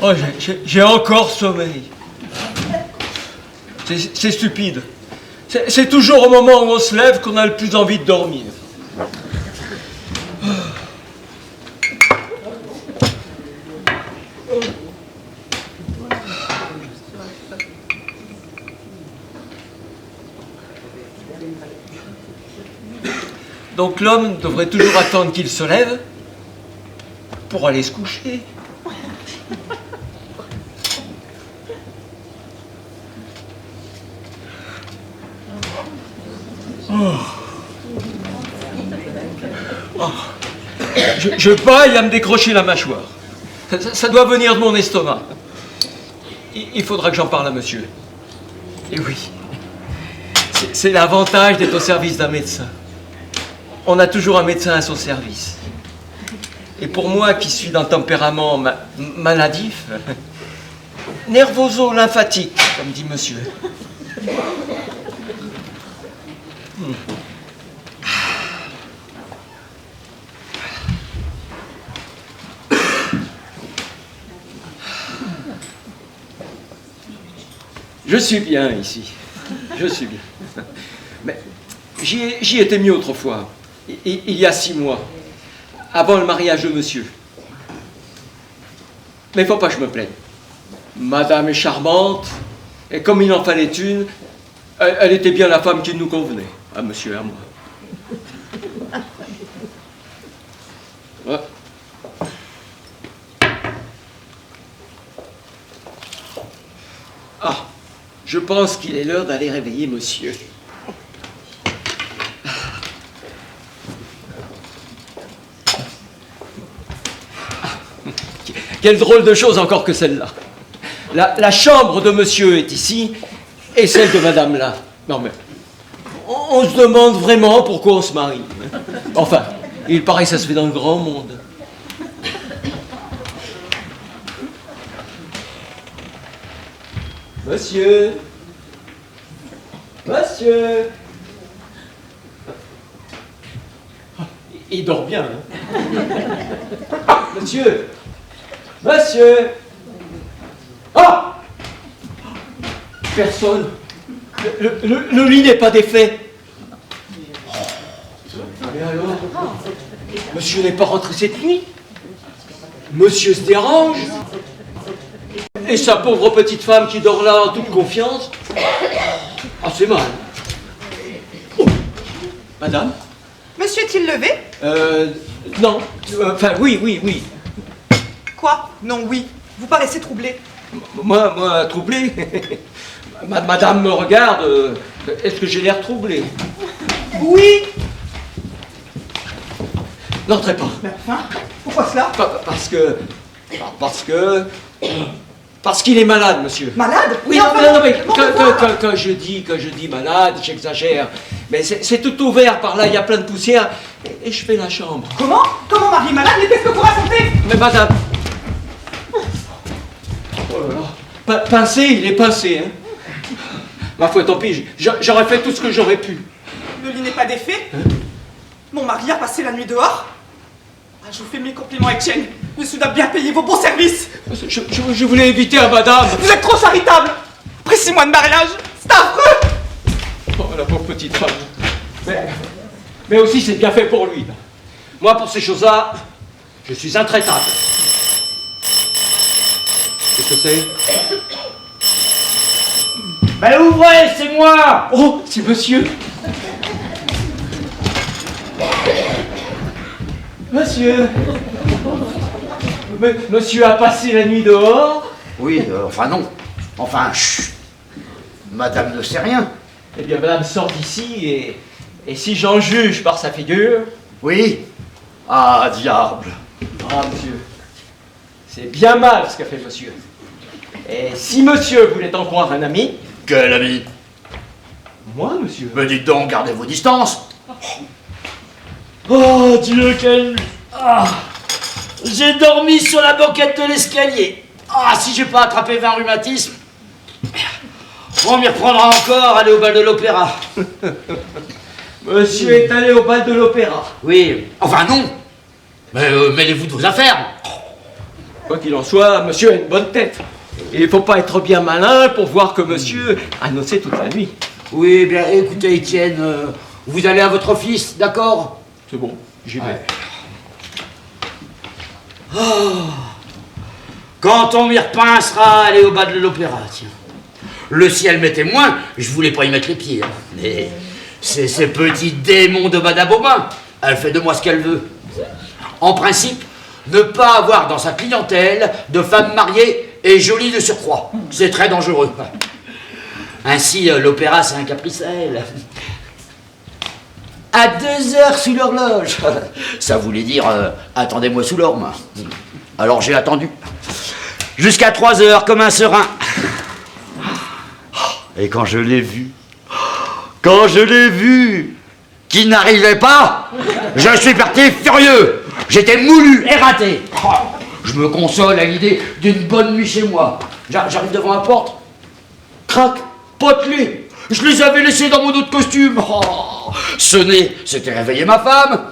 Oh, j'ai encore sommeil. C'est stupide. C'est toujours au moment où on se lève qu'on a le plus envie de dormir. Donc l'homme devrait toujours attendre qu'il se lève pour aller se coucher. Je baille à me décrocher la mâchoire. Ça doit venir de mon estomac. Il faudra que j'en parle à monsieur. Et oui, c'est l'avantage d'être au service d'un médecin. On a toujours un médecin à son service. Et pour moi, qui suis d'un tempérament maladif, nervoso-lymphatique, comme dit monsieur. Je suis bien ici. Je suis bien. Mais j'y étais mieux autrefois, il y a 6 mois, avant le mariage de monsieur. Mais il ne faut pas que je me plaigne. Madame est charmante, et comme il en fallait une, elle était bien la femme qui nous convenait, à monsieur et à moi. Ouais. Ah, je pense qu'il est l'heure d'aller réveiller monsieur. Quelle drôle de chose encore que celle-là. La chambre de monsieur est ici, et celle de madame là. Non mais, on se demande vraiment pourquoi on se marie. Enfin, il paraît que ça se fait dans le grand monde. Monsieur. Monsieur. Il dort bien, hein. Monsieur. Monsieur. Ah! Personne. Le lit n'est pas défait. Mais alors? Monsieur n'est pas rentré cette nuit? Monsieur se dérange? Et sa pauvre petite femme qui dort là en toute confiance? Ah, c'est mal. Oh. Madame? Monsieur est-il levé? Non. Enfin, oui. Quoi? Non, oui. Vous paraissez troublé. Moi, troublé? Madame me regarde. Est-ce que j'ai l'air troublé? Oui. N'entrez pas. Mais enfin, pourquoi cela? Parce qu'il est malade, monsieur. Malade? Oui, non, mais quand je dis malade, j'exagère. Mais c'est tout ouvert par là, il y a plein de poussière. Et je fais la chambre. Comment? Comment Marie est malade? Mais qu'est-ce que vous racontez? Mais madame... Oh là là. Pincé, il est pincé, hein. Ma foi, tant pis, j'aurais fait tout ce que j'aurais pu. Le lit n'est pas défait? Mon mari a passé la nuit dehors? Ah, je vous fais mes compliments, Etienne. Monsieur doit bien payer vos bons services. Je voulais éviter à madame. Vous êtes trop charitable. Après 6 mois de mariage, c'est affreux. Oh, la pauvre petite femme. Mais aussi, c'est bien fait pour lui. Moi, pour ces choses-là, je suis intraitable. Qu'est-ce que c'est? Ben ouvrez, c'est moi! Oh, c'est monsieur. Monsieur. Monsieur a passé la nuit dehors? Oui, enfin non. Enfin, chut. Madame ne sait rien. Eh bien, madame sort d'ici et si j'en juge par sa figure... Oui. Ah, diable. Ah, monsieur. C'est bien mal ce qu'a fait monsieur. Et si monsieur voulait en croire un ami... Quel ami? Moi, monsieur. Me dites donc, gardez vos distances. Oh Dieu, quelle... Ah, j'ai dormi sur la banquette de l'escalier. Ah, si j'ai pas attrapé 20 rhumatismes, on m'y reprendra encore, aller au bal de l'opéra. Monsieur est allé au bal de l'opéra. Oui. Enfin non. Mais mêlez-vous de vos affaires. Quoi qu'il en soit, monsieur a une bonne tête. Il ne faut pas être bien malin pour voir que monsieur a nocé toute la nuit. Oui, bien, écoutez, Étienne, vous allez à votre office, d'accord? C'est bon, j'y vais. Ouais. Oh. Quand on m'y repincera, aller au bal de l'opéra, tiens. Le ciel m'est témoin, je voulais pas y mettre les pieds. Hein. Mais c'est ces petits démons de Madame Aubin. Elle fait de moi ce qu'elle veut. En principe, ne pas avoir dans sa clientèle de femmes mariées et jolies de surcroît. C'est très dangereux. Ainsi, l'opéra, c'est un caprice à elle. À 2 heures sous l'horloge. Ça voulait dire, attendez-moi sous l'orme. Alors j'ai attendu. Jusqu'à 3 heures, comme un serein. Et quand je l'ai vu, qui n'arrivait pas, je suis parti furieux. J'étais moulu, éreinté. Je me console à l'idée d'une bonne nuit chez moi. J'arrive devant la porte. Crac, pas de clé. Je les avais laissés dans mon autre costume. Sonner, c'était réveiller ma femme.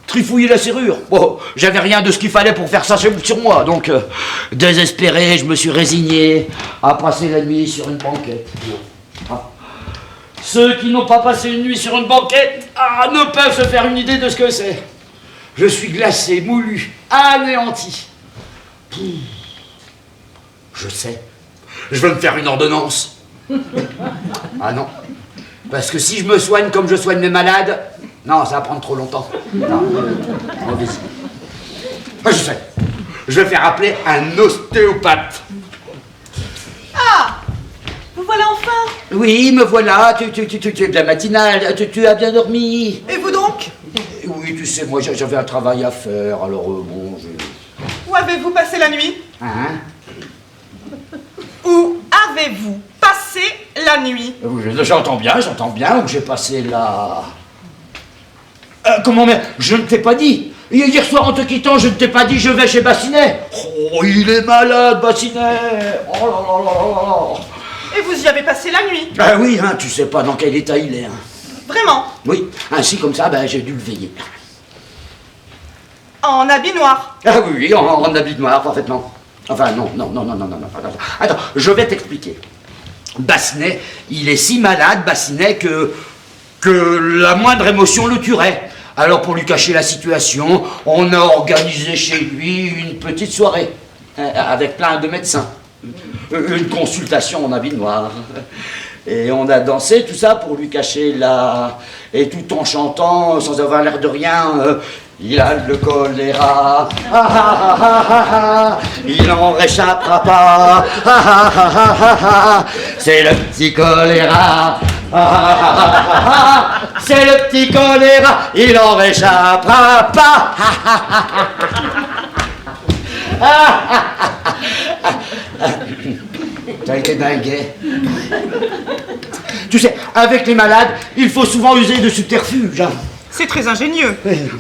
Trifouiller la serrure. Bon, j'avais rien de ce qu'il fallait pour faire ça sur moi. Donc, désespéré, je me suis résigné à passer la nuit sur une banquette. Ceux qui n'ont pas passé une nuit sur une banquette ne peuvent se faire une idée de ce que c'est. Je suis glacé, moulu, anéanti. Je sais. Je veux me faire une ordonnance. Ah non. Parce que si je me soigne comme je soigne mes malades, non, ça va prendre trop longtemps. Non, vas-y. Je sais. Je vais faire appeler un ostéopathe. Ah! Vous voilà enfin! Oui, me voilà. Tu es de la matinale. Tu as bien dormi. Et vous donc? Oui, tu sais, moi j'avais un travail à faire, alors bon, Où avez-vous passé la nuit? Hein? Où avez-vous passé la nuit? J'entends bien, où j'ai passé la... comment, mais je ne t'ai pas dit. Hier soir, en te quittant, je ne t'ai pas dit je vais chez Bassinet. Oh, il est malade, Bassinet. Oh là là là là là. Et vous y avez passé la nuit? Ah oui, hein, tu sais pas dans quel état il est. Hein. Vraiment? Oui, ainsi comme ça, ben, j'ai dû le veiller. En habit noir? Ah oui, en habit noir, parfaitement. Enfin, non. Attends, je vais t'expliquer. Bassinet, il est si malade, Bassinet, que la moindre émotion le tuerait. Alors, pour lui cacher la situation, on a organisé chez lui une petite soirée, avec plein de médecins. Une consultation en habit noir. Et on a dansé, tout ça, pour lui cacher la... Et tout en chantant, sans avoir l'air de rien, il a le choléra, il n'en réchappera pas, c'est le petit choléra, c'est le petit choléra, il n'en réchappera pas. T'as été dinguet. Tu sais, avec les malades, il faut souvent user de subterfuges. Hein. C'est très ingénieux.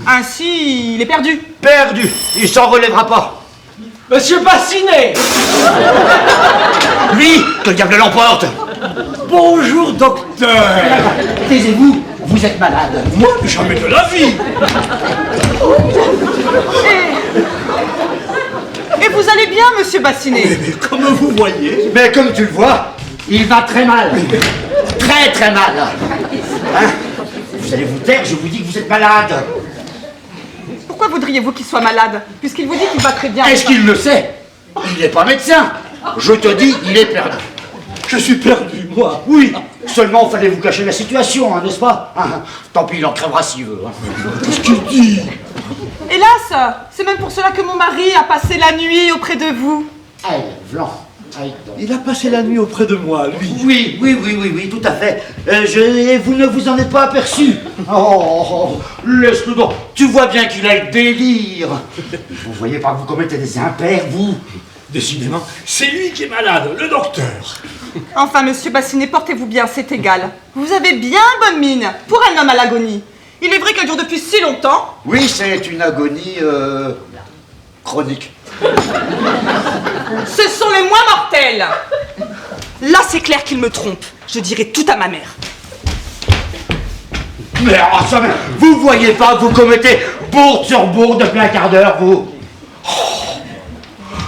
Ainsi, il est perdu. Perdu. Il s'en relèvera pas. Monsieur Bassinet! Lui, que le diable l'emporte. Bonjour, docteur. Taisez-vous, vous êtes malade. Moi, jamais de la vie. Et vous allez bien, monsieur Bassinet? Mais comme vous voyez... Mais comme tu le vois, il va très mal. Très très mal. Hein? Vous allez vous taire, je vous dis que vous êtes malade. Pourquoi voudriez-vous qu'il soit malade, puisqu'il vous dit qu'il va très bien? Est-ce qu'il le sait? Il n'est pas médecin. Je te dis, il est perdu. Je suis perdu, moi. Oui, seulement fallait vous cacher la situation, hein, n'est-ce pas? Hein, tant pis, il en crèvera s'il veut. Hein. Qu'est-ce qu'il dit? Hélas, c'est même pour cela que mon mari a passé la nuit auprès de vous. Aïe, Vlan. Aïe, donc. Il a passé la nuit auprès de moi, lui. Oui, tout à fait. Vous ne vous en êtes pas aperçu. Oh, laisse-le donc. Tu vois bien qu'il a le délire. Vous voyez pas que vous commettez des impairs, vous? Décidément, c'est lui qui est malade, le docteur. Enfin, monsieur Bassinet, portez-vous bien, c'est égal. Vous avez bien bonne mine pour un homme à l'agonie. Il est vrai qu'elle dure depuis si longtemps. Oui, c'est une agonie chronique. Ce sont les moins mortels. Là, c'est clair qu'il me trompe. Je dirai tout à ma mère. Mais vous voyez pas que vous commettez bourde sur bourde depuis un quart d'heure, vous?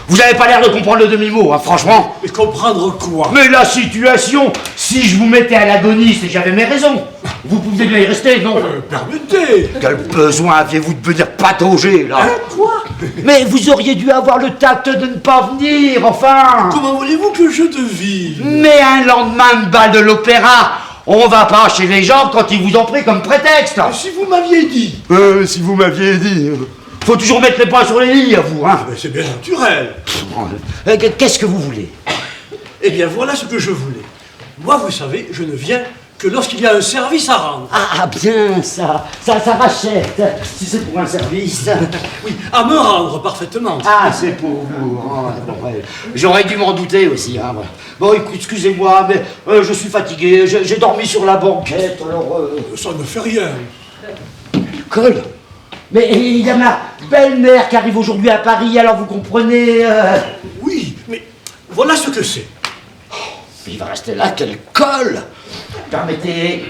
Vous avez pas l'air de comprendre le demi-mot, hein, franchement. Mais comprendre quoi? Mais la situation, si je vous mettais à l'agonie, c'est que j'avais mes raisons. Vous pouviez bien y rester, non? Permettez. Quel besoin aviez-vous de venir patauger, là? Quoi? Mais vous auriez dû avoir le tact de ne pas venir, enfin. Comment voulez-vous que je devine? Mais un lendemain de bal de l'opéra, on va pas chez les gens quand ils vous ont pris comme prétexte. Si vous m'aviez dit. Si vous m'aviez dit... Faut toujours mettre les poings sur les lits, à vous, hein. Mais c'est bien naturel. Qu'est-ce que vous voulez? Eh bien, voilà ce que je voulais. Moi, vous savez, je ne viens que lorsqu'il y a un service à rendre. Ah, bien, ça rachète, si c'est pour un service. Oui, à me rendre parfaitement. Ah, c'est pour vous. Ah, bon, ouais. J'aurais dû m'en douter aussi, hein. Ouais. Bon, écoute, excusez-moi, mais je suis fatigué, j'ai dormi sur la banquette, alors... Ça ne fait rien. Colle. Mais il y a ma belle-mère qui arrive aujourd'hui à Paris, alors vous comprenez... Oui, mais voilà ce que c'est. Il va rester là, quelle colle! Permettez...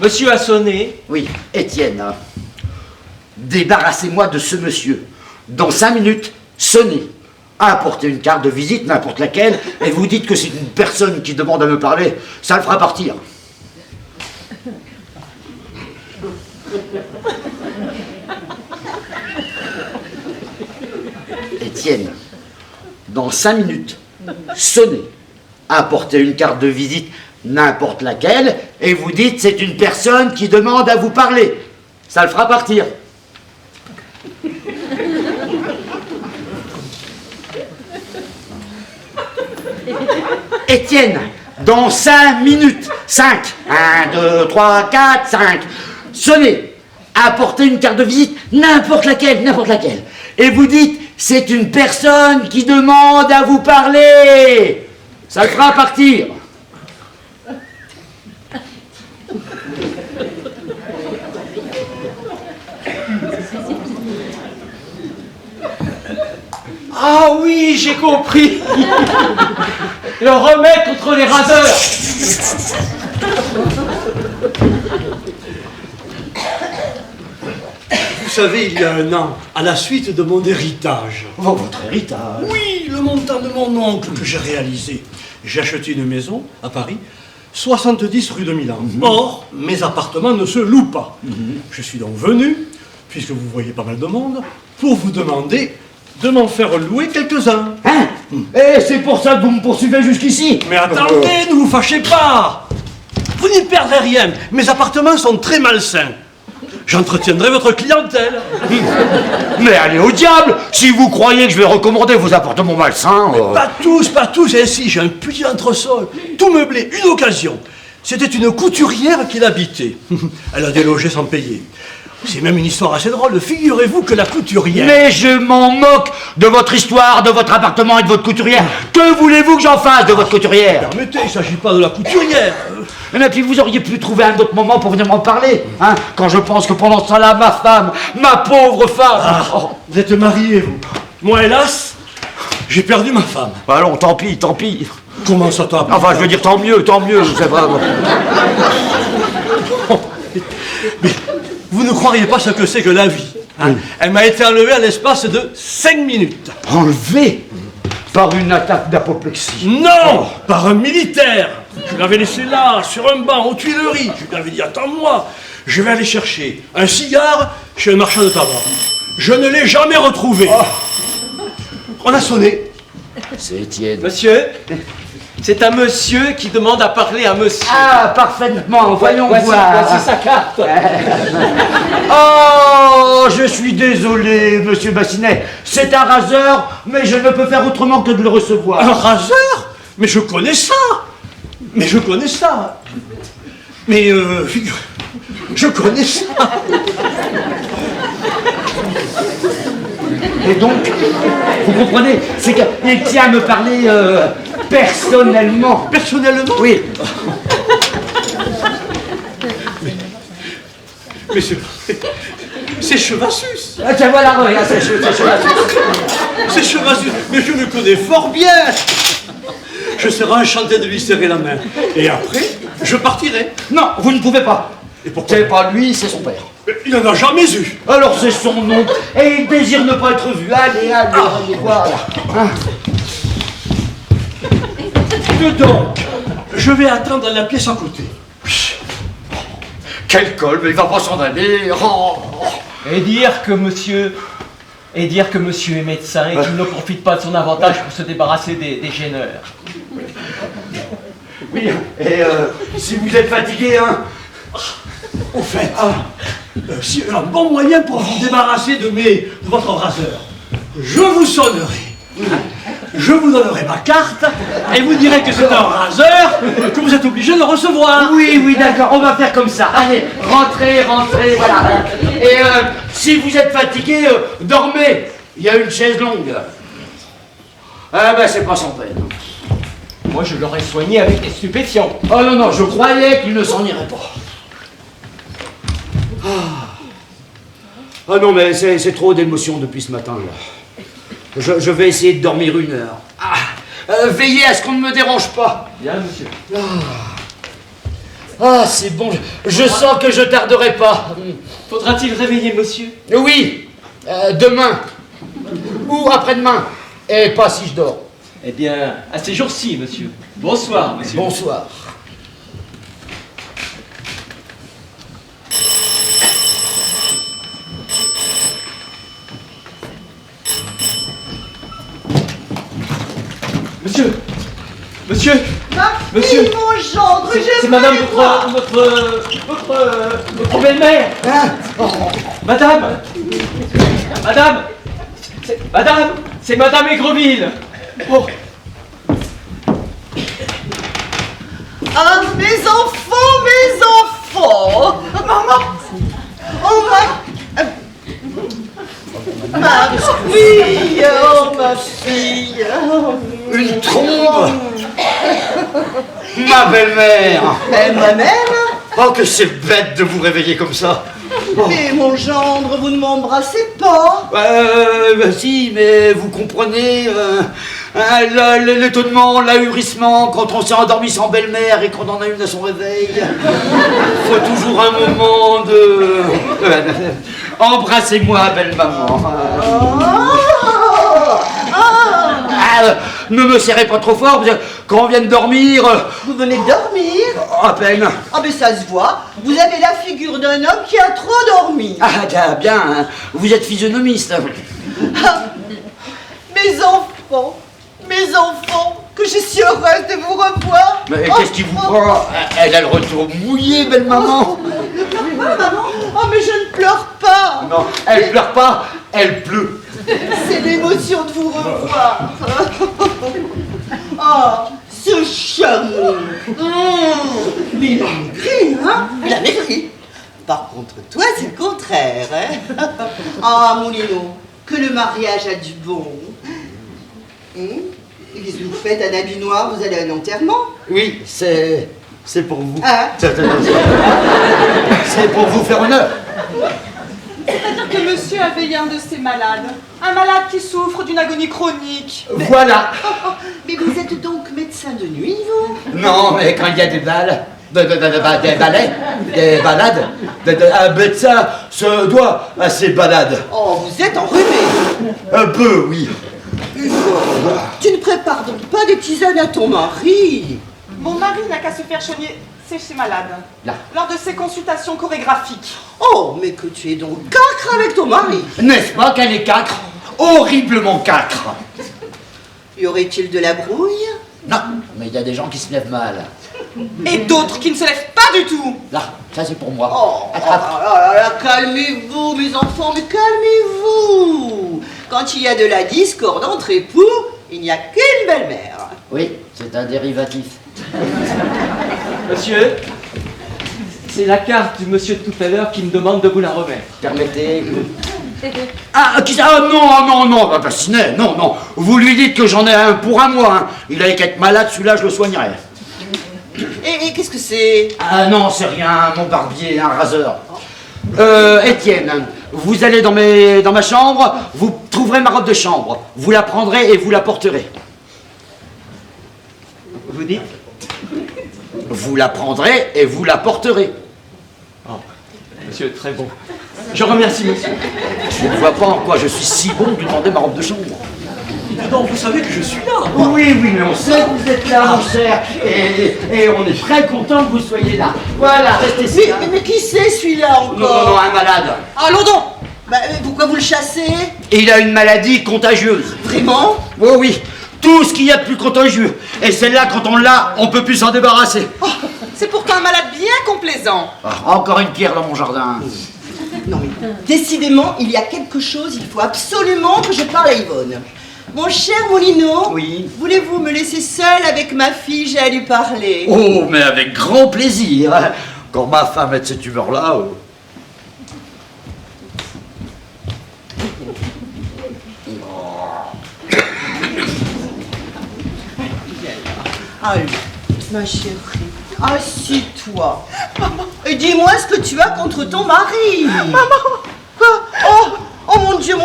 Monsieur a sonné. Oui, Étienne. Débarrassez-moi de ce monsieur. Dans 5 minutes, sonnez. Apportez une carte de visite, n'importe laquelle, et vous dites que c'est une personne qui demande à me parler. Ça le fera partir. Étienne, dans 5 minutes, sonnez. Apportez une carte de visite, n'importe laquelle, et vous dites c'est une personne qui demande à vous parler. Ça le fera partir. Étienne, dans 5 minutes, 5, 1, 2, 3, 4, 5, sonnez, apportez une carte de visite, n'importe laquelle, et vous dites, c'est une personne qui demande à vous parler, ça le fera partir. Ah oui, j'ai compris. Le remède contre les raseurs. Vous savez, il y a 1 an, à la suite de mon héritage. Votre héritage. Oui, le montant de mon oncle que j'ai réalisé. J'ai acheté une maison à Paris, 70 rue de Milan. Or, mes appartements ne se louent pas. Je suis donc venu, puisque vous voyez pas mal de monde, pour vous demander de m'en faire louer quelques-uns. Hein? Et c'est pour ça que vous me poursuivez jusqu'ici? Mais attendez, ne vous fâchez pas. Vous n'y perdrez rien. Mes appartements sont très malsains. J'entretiendrai votre clientèle. Mais allez au diable! Si vous croyez que je vais recommander vos appartements malsains... Pas tous, ainsi, j'ai un petit entresol, tout meublé, une occasion. C'était une couturière qui l'habitait. Elle a délogé sans payer. C'est même une histoire assez drôle. Figurez-vous que la couturière... Mais je m'en moque de votre histoire, de votre appartement et de votre couturière. Que voulez-vous que j'en fasse de votre couturière? Permettez, il ne s'agit pas de la couturière. Et puis vous auriez pu trouver un autre moment pour venir m'en parler, hein, quand je pense que pendant ce temps-là, ma femme, ma pauvre femme... Oh. Vous êtes marié, vous. Moi, hélas, j'ai perdu ma femme. Allons, tant pis, tant pis. Comment ça, tant pis? Enfin, je veux dire, tant mieux, c'est vrai. Mais vous ne croiriez pas ce que c'est que la vie. Hein? Elle m'a été enlevée à l'espace de 5 minutes. Enlevé par une attaque d'apoplexie. Non, par un militaire. Je l'avais laissé là, sur un banc, aux Tuileries. Je lui avais dit, attends-moi, je vais aller chercher un cigare chez un marchand de tabac. Je ne l'ai jamais retrouvé. On a sonné. C'est Étienne. Monsieur, c'est un monsieur qui demande à parler à monsieur. Ah, parfaitement, voyons voici, voir. voici sa carte. Oh, je suis désolé, monsieur Bassinet. C'est un raseur, mais je ne peux faire autrement que de le recevoir. Un raseur? Mais je connais ça. Mais je connais ça. Mais, figure... Je connais ça. Et donc, vous comprenez, c'est qu'il tient à me parler personnellement. Personnellement? Oui. Mais c'est Chevassus. Ah, tiens, voilà, regarde, c'est Chevassus. C'est Chevassus. Mais je le connais fort bien. Je serai enchanté de lui serrer la main. Et après, je partirai. Non, vous ne pouvez pas. Et pourquoi? C'est pas lui, c'est son père. Il n'en a jamais eu. Alors c'est son nom, et il désire ne pas être vu. Allez, allez, voilà. Hein? Que donc? Je vais attendre dans la pièce à côté. Quel col, mais il va pas s'en aller. Oh. Et dire que monsieur est médecin et qu'il ne profite pas de son avantage pour se débarrasser des gêneurs. Oui, et si vous êtes fatigué, hein. Au fait, si un bon moyen pour vous débarrasser de votre raseur, je vous sonnerai. Je vous donnerai ma carte et vous direz que c'est un raseur que vous êtes obligé de recevoir. Oui, oui, d'accord, on va faire comme ça. Allez, rentrez, voilà. Et si vous êtes fatigué, dormez. Il y a une chaise longue. Ah ben, c'est pas sans peine. Moi, je l'aurais soigné avec des stupéfiants. Oh non, je croyais qu'il ne s'en irait pas. Ah non, mais c'est trop d'émotions depuis ce matin-là. Je vais essayer de dormir 1 heure. Veillez à ce qu'on ne me dérange pas. Bien, monsieur. Ah, c'est bon, je sens que je tarderai pas. Faudra-t-il réveiller monsieur? Oui, demain. Ou après-demain. Et pas si je dors. Eh bien, à ces jours-ci, monsieur. Bonsoir, monsieur. Bonsoir. Monsieur. Monsieur, mon gendre, C'est madame votre belle-mère. Madame, c'est madame Aigreville. Oh. Ah, mes enfants. Maman. Oh, ma fille. Oh, ma fille. Une trombe. Ma belle-mère. Mais moi-même. Oh, que c'est bête de vous réveiller comme ça. Mais mon gendre, vous ne m'embrassez pas. Si, mais vous comprenez l'étonnement, l'ahurissement quand on s'est endormi sans belle-mère et qu'on en a une à son réveil. Faut toujours un moment de... Embrassez-moi, belle-maman. Ne me serrez pas trop fort, parce que quand on vient de dormir... Vous venez de dormir? À peine. Ah, mais ça se voit. Vous avez la figure d'un homme qui a trop dormi. Ah, bien, hein. Vous êtes physionomiste. Ah, mes enfants, que je suis heureuse de vous revoir. Mais qu'est-ce qui vous prend? Elle a le retour mouillé, belle-maman. Maman, oh, mais je ne pleure pas. Non, elle pleure pas, elle pleut. C'est l'émotion de vous revoir. Oh, ce chameau. Mais il a maigri, hein? Il a maigri. Par contre, toi, c'est le contraire, hein. Ah, Moulino, que le mariage a du bon. Et qu'est-ce que vous faites, un habit noir, vous allez à un enterrement? Oui, c'est pour vous. Ah. C'est pour vous faire honneur. C'est-à-dire que monsieur a veillé un de ses malades. Un malade qui souffre d'une agonie chronique. Voilà. Mais vous êtes donc médecin de nuit, vous? Non, mais quand il y a des balles, des balades, un médecin se doit à ces balades. Oh, vous êtes enrhumé. Un peu, oui. Hugo, tu ne prépares donc pas des tisanes à ton mari? Mon mari n'a qu'à se faire c'est chez malade. Là. Lors de ses consultations chorégraphiques. Oh, mais que tu es donc cacre avec ton mari. N'est-ce pas qu'elle est cacre? Horriblement cacre. Y aurait-il de la brouille? Non, mais il y a des gens qui se lèvent mal. Et d'autres qui ne se lèvent pas du tout. Là, ça c'est pour moi. Oh, calmez-vous, mes enfants, mais calmez-vous. Quand il y a de la discorde entre époux, il n'y a qu'une belle-mère. Oui, c'est un dérivatif. Monsieur, c'est la carte du monsieur de tout à l'heure qui me demande de vous la remettre. Permettez. Ah, qui ça? Ah, non, Bassinet, non. Vous lui dites que j'en ai un pour un mois. Hein. Il a qu'à être malade, celui-là, je le soignerai. Et qu'est-ce que c'est? Ah non, c'est rien, mon barbier, un raseur. Étienne, vous allez dans ma chambre, vous trouverez ma robe de chambre. Vous la prendrez et vous la porterez. Vous dites? Vous la prendrez et vous la porterez. Oh, monsieur, très bon. Je remercie monsieur. Je ne vois pas en quoi je suis si bon de demander ma robe de chambre. Donc vous savez que je suis là. Oui, mais on sait que vous êtes là, mon cher. Et on est très content que vous soyez là. Voilà, restez ici. Mais qui c'est celui-là encore? Non, un malade. Allons donc. Bah, pourquoi vous le chassez? Il a une maladie contagieuse. Vraiment? Oh oui, tout ce qu'il y a de plus contagieux. Et celle-là, quand on l'a, on peut plus s'en débarrasser. Oh, c'est pourtant un malade bien complaisant. Ah, encore une pierre dans mon jardin. Non mais, décidément, il y a quelque chose, il faut absolument que je parle à Yvonne. Mon cher Moulino, Oui. voulez-vous me laisser seule avec ma fille? J'ai à lui parler. Oh, mais avec grand plaisir. Quand ma femme est de cette humeur-là... Ah, ma chérie, assieds-toi. Et dis-moi ce que tu as contre ton mari. Maman. Quoi? Oh mon Dieu,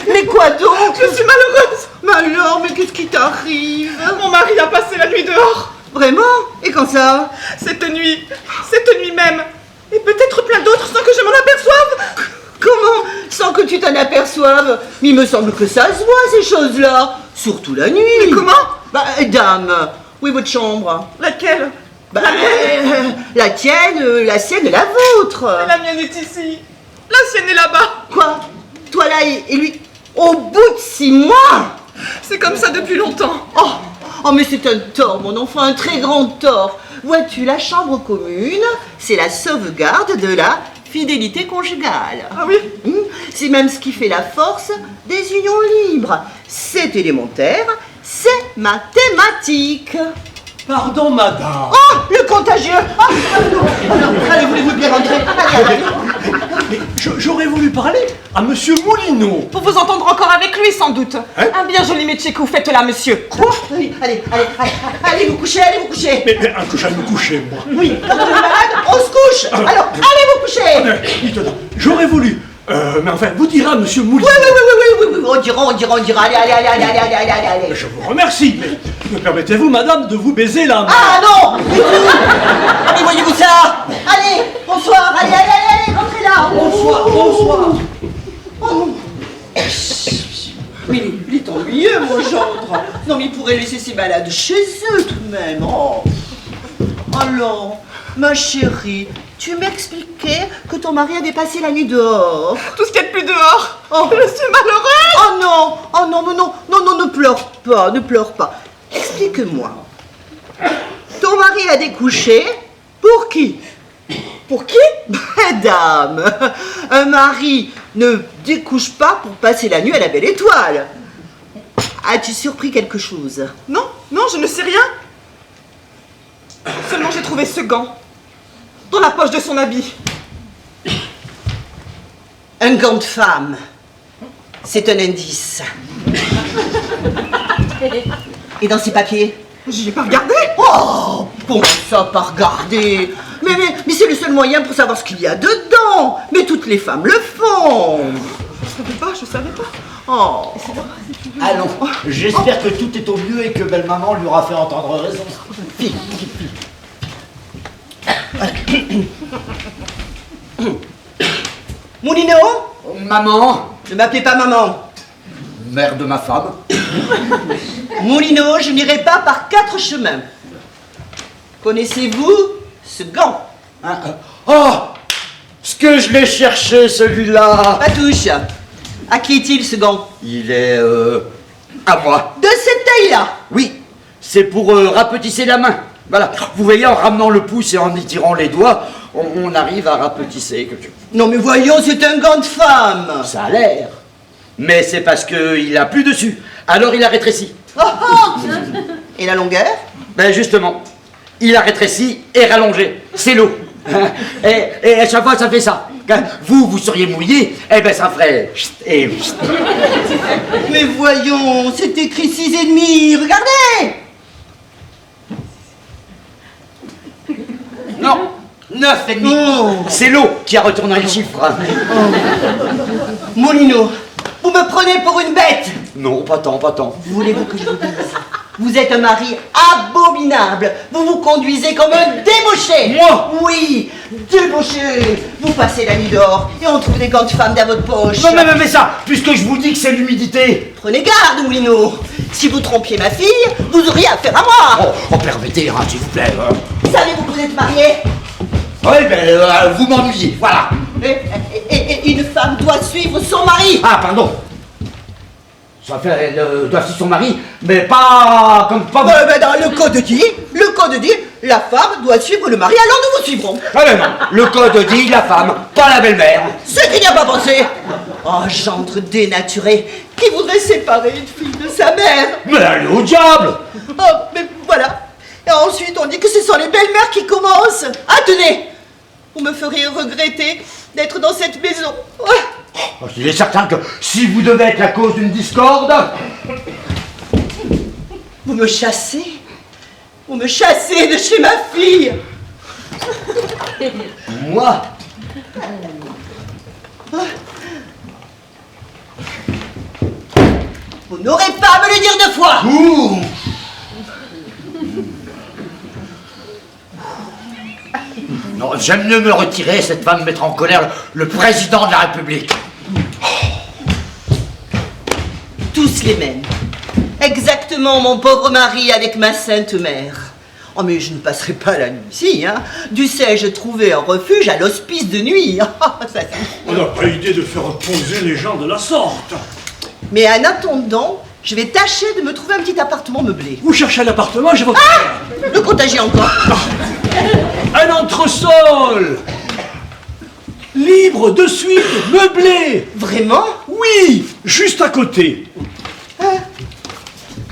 mais quoi donc? Je suis malheureuse. Mais alors, mais qu'est-ce qui t'arrive? Mon mari a passé la nuit dehors. Vraiment? Et quand ça? Cette nuit même. Et peut-être plein d'autres sans que je m'en aperçoive. Comment? Sans que tu t'en aperçoives? Mais il me semble que ça se voit, ces choses-là. Surtout la nuit. Mais comment? Bah, dame, où est votre chambre? Laquelle? Bah, la tienne, la sienne et la vôtre. La mienne est ici. La sienne est là-bas. Quoi? Toi là et lui, au bout de 6 mois? C'est comme ça depuis longtemps. Oh, mais c'est un tort, mon enfant, un très grand tort. Vois-tu, la chambre commune, c'est la sauvegarde de la fidélité conjugale. Ah oui? C'est même ce qui fait la force des unions libres. C'est élémentaire, c'est mathématique. Pardon, madame. Oh, le contagieux. Allez, voulez-vous bien rentrer? Allez. Mais j'aurais voulu parler à monsieur Moulino. Pour vous entendre encore avec lui, sans doute. Hein? Un bien joli métier que vous faites là, monsieur. Quoi? Allez vous coucher, Mais j'aille me coucher, moi. Oui, quand on est malade, on se couche. Alors, allez vous coucher. Dites-donc, j'aurais voulu. Mais enfin, vous direz à monsieur Moulino. Oui, on dira. Allez. Je vous remercie, mais me permettez-vous, madame, de vous baiser la main? Ah non. Allez, voyez-vous ça? Allez, bonsoir. Allez, rentrez là. Bonsoir. Oh non. Mais il est ennuyeux, mon gendre. Non, mais il pourrait laisser ses malades chez eux, tout de même. Oh. Alors, ma chérie, tu m'expliquais que ton mari avait passé la nuit dehors. Tout ce qu'il y a de plus dehors. Oh. Je suis malheureuse. Non, ne pleure pas. Explique-moi. Ton mari a découché pour qui? Pour qui? Dame, un mari ne découche pas pour passer la nuit à la belle étoile. As-tu surpris quelque chose? Non, je ne sais rien. Seulement j'ai trouvé ce gant dans la poche de son habit. Un gant de femme. C'est un indice. Et dans ces papiers? J'y ai pas regardé. Oh, comment ça, pas regarder? Mais c'est le seul moyen pour savoir ce qu'il y a dedans. Mais toutes les femmes le font. Je savais pas. Oh. Allons, j'espère que tout est au mieux et que belle-maman lui aura fait entendre raison. Moulino? Maman, Ne m'appelez pas maman. mère de ma femme. Moulino, je n'irai pas par 4 chemins. Connaissez-vous ce gant? Oh, ce que je l'ai cherché, celui-là. Patouche, à qui est-il ce gant? Il est, à moi. De cette taille-là? Oui, c'est pour rapetisser la main. Voilà, vous voyez, en ramenant le pouce et en y tirant les doigts, on arrive à rapetisser. Non mais voyons, c'est un gant de femme. Ça a l'air. Mais c'est parce qu'il a plus dessus. Alors il a rétréci. Oh, oh. Et la longueur? Ben justement, il a rétréci et rallongé. C'est l'eau. Et à chaque fois, ça fait ça. Quand vous seriez mouillé, eh ben ça ferait... Et... Mais voyons, c'est écrit 6,5, regardez. Non, 9,5. Oh. C'est l'eau qui a retourné le chiffre. Moulino, vous me prenez pour une bête. Non, pas tant, pas tant. Voulez-vous que je vous dise? Vous êtes un mari abominable. Vous vous conduisez comme un débauché. Moi? Oui, débauché. Vous passez la nuit dehors et on trouve des gants de femme dans votre poche. Non mais ça, puisque je vous dis que c'est l'humidité. Prenez garde, Moulino. Si vous trompiez ma fille, vous auriez affaire à moi. Oh, permettez, hein, s'il vous plaît. Savez-vous que vous êtes marié? Oui, ben, vous m'ennuyez, voilà. Et une femme doit suivre son mari. Ah, pardon. Ça fait, elle doit suivre son mari, mais pas comme pas... Dans le code dit, la femme doit suivre le mari, alors nous vous suivrons. Ah ben non, le code dit la femme, pas la belle-mère. Ce qu'il n'y a pas pensé. Oh, gendre dénaturé, qui voudrait séparer une fille de sa mère. Mais allez au diable. Oh, mais voilà. Et ensuite, on dit que ce sont les belles-mères qui commencent. Ah, tenez, vous me feriez regretter d'être dans cette maison. Ouais. Oh, il est certain que si vous devez être la cause d'une discorde... Vous me chassez? Vous me chassez de chez ma fille? Moi? Vous n'aurez pas à me le dire 2 fois. Ouh. Non, j'aime mieux me retirer, cette femme mettra en colère le président de la République. Tous les mêmes. Exactement mon pauvre mari avec ma sainte mère. Oh mais je ne passerai pas la nuit ici, hein. Dussé-je trouver un refuge à l'hospice de nuit. On n'a pas idée de faire poser les gens de la sorte. Mais en attendant, je vais tâcher de me trouver un petit appartement meublé. Vous cherchez un appartement, j'ai votre... Le contagier encore. Un entresol libre de suite, meublé. Vraiment? Oui, juste à côté.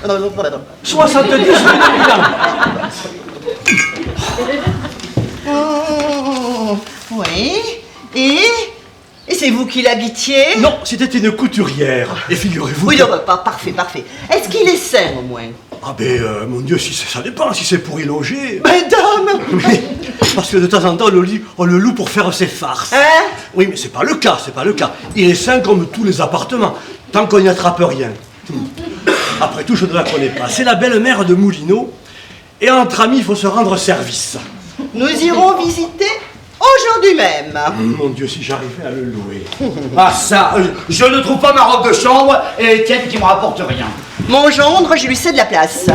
Non. 70 rue de Milan. Oh, oui. Et c'est vous qui l'habitiez? Non, c'était une couturière. Et figurez-vous... Oui, que- non, parfait. Est-ce qu'il est sain au moins? Ah ben, mon Dieu, si ça dépend, si c'est pour y loger. Madame! Mais, parce que de temps en temps, on le loue pour faire ses farces. Hein? Oui, mais c'est pas le cas. Il est sain comme tous les appartements, tant qu'on n'y attrape rien. Après tout, je ne la connais pas. C'est la belle-mère de Moulineau, et entre amis, il faut se rendre service. Nous irons visiter aujourd'hui même. Mon Dieu, si j'arrivais à le louer. Ah ça, je ne trouve pas ma robe de chambre et Étienne qui me rapporte rien. Mon gendre, je lui cède la place.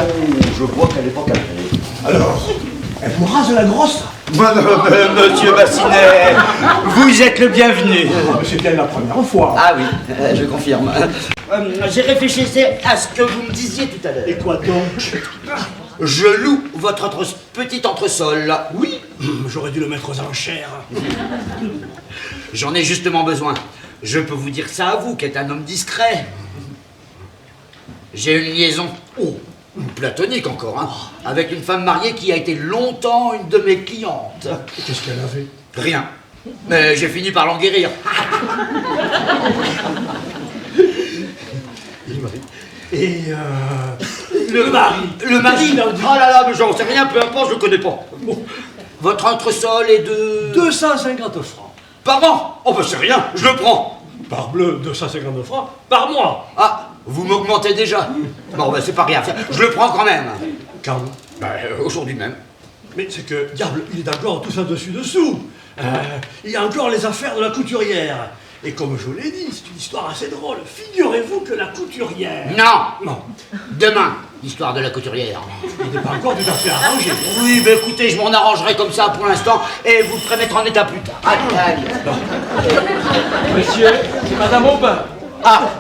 Je vois qu'elle n'est pas calmée. Alors, elle vous rase la grosse? Monsieur Bassinet, vous êtes le bienvenu. Ah, c'est bien la première fois. Ah oui, je confirme. J'ai réfléchi à ce que vous me disiez tout à l'heure. Et quoi donc? Je loue votre petit entresol. Oui, j'aurais dû le mettre aux enchères. J'en ai justement besoin. Je peux vous dire ça à vous, qui êtes un homme discret. J'ai une liaison, platonique encore, hein, avec une femme mariée qui a été longtemps une de mes clientes. Qu'est-ce qu'elle avait? Rien. Mais j'ai fini par l'en guérir. Et Le mari Oh là là, mais j'en sais rien, peu importe, je le connais pas. Bon. Votre entresol est de... 250 francs. Par an. Oh, ben c'est rien, je le prends. Parbleu, 250 francs par mois. Ah, vous m'augmentez déjà. Bon, ben c'est pas rien, je le prends quand même. Quand? Ben, aujourd'hui même. Mais c'est que, diable, il est encore tout ça dessus-dessous. Il y a encore les affaires de la couturière. Et comme je vous l'ai dit, c'est une histoire assez drôle. Figurez-vous que la couturière... Non. Non, Demain, l'histoire de la couturière. il n'est pas encore tout à fait arrangé. Oui, ben écoutez, je m'en arrangerai comme ça pour l'instant et vous ferez mettre en état plus tard. Allez. Monsieur, c'est Madame Aubin. Ah,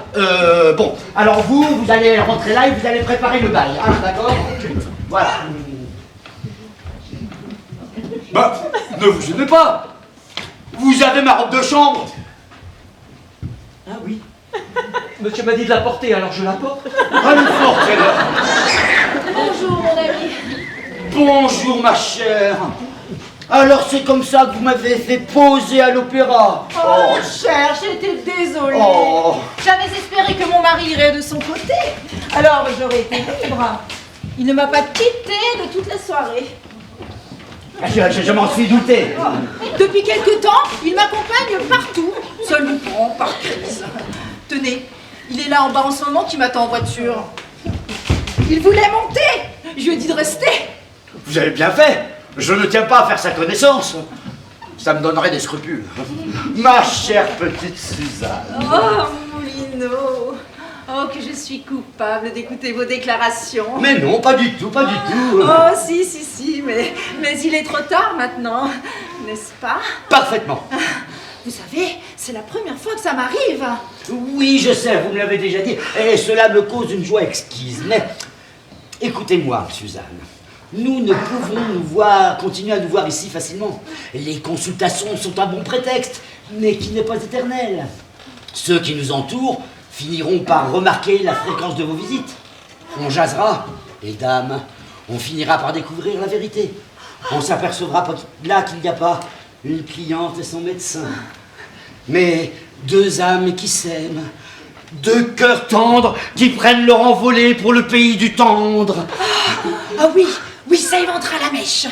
bon. Alors vous allez rentrer là et vous allez préparer le bail, hein, d'accord? Voilà. Bah, ne vous gênez pas. Vous avez ma robe de chambre. Ah oui. Monsieur m'a dit de la porter, alors je la porte. Allez fort, celle-là. Bonjour mon ami. Bonjour, ma chère. Alors c'est comme ça que vous m'avez fait poser à l'opéra. Oh, cher, j'étais désolée. Oh. J'avais espéré que mon mari irait de son côté. Alors j'aurais été libre. Il ne m'a pas quitté de toute la soirée. Je m'en suis douté. Depuis quelque temps, il m'accompagne partout. Ça lui prend par crise. Tenez, il est là en bas en ce moment qui m'attend en voiture. Il voulait monter. Je lui ai dit de rester. Vous avez bien fait. Je ne tiens pas à faire sa connaissance. Ça me donnerait des scrupules. Ma chère petite Suzanne. Oh, Moulino. Oh, que je suis coupable d'écouter vos déclarations. Mais non, pas du tout, pas du tout. Oh, si, mais il est trop tard maintenant, n'est-ce pas? Parfaitement. Vous savez, c'est la première fois que ça m'arrive. Oui, je sais, vous me l'avez déjà dit, et cela me cause une joie exquise. Mais écoutez-moi, Suzanne, nous ne pouvons continuer à nous voir ici facilement. Les consultations sont un bon prétexte, mais qui n'est pas éternel. Ceux qui nous entourent finiront par remarquer la fréquence de vos visites. On jasera, les dames, on finira par découvrir la vérité. On s'apercevra là qu'il n'y a pas une cliente et son médecin, mais deux âmes qui s'aiment, deux cœurs tendres qui prennent leur envolée pour le pays du tendre. Ah oui, ça éventera la mèche.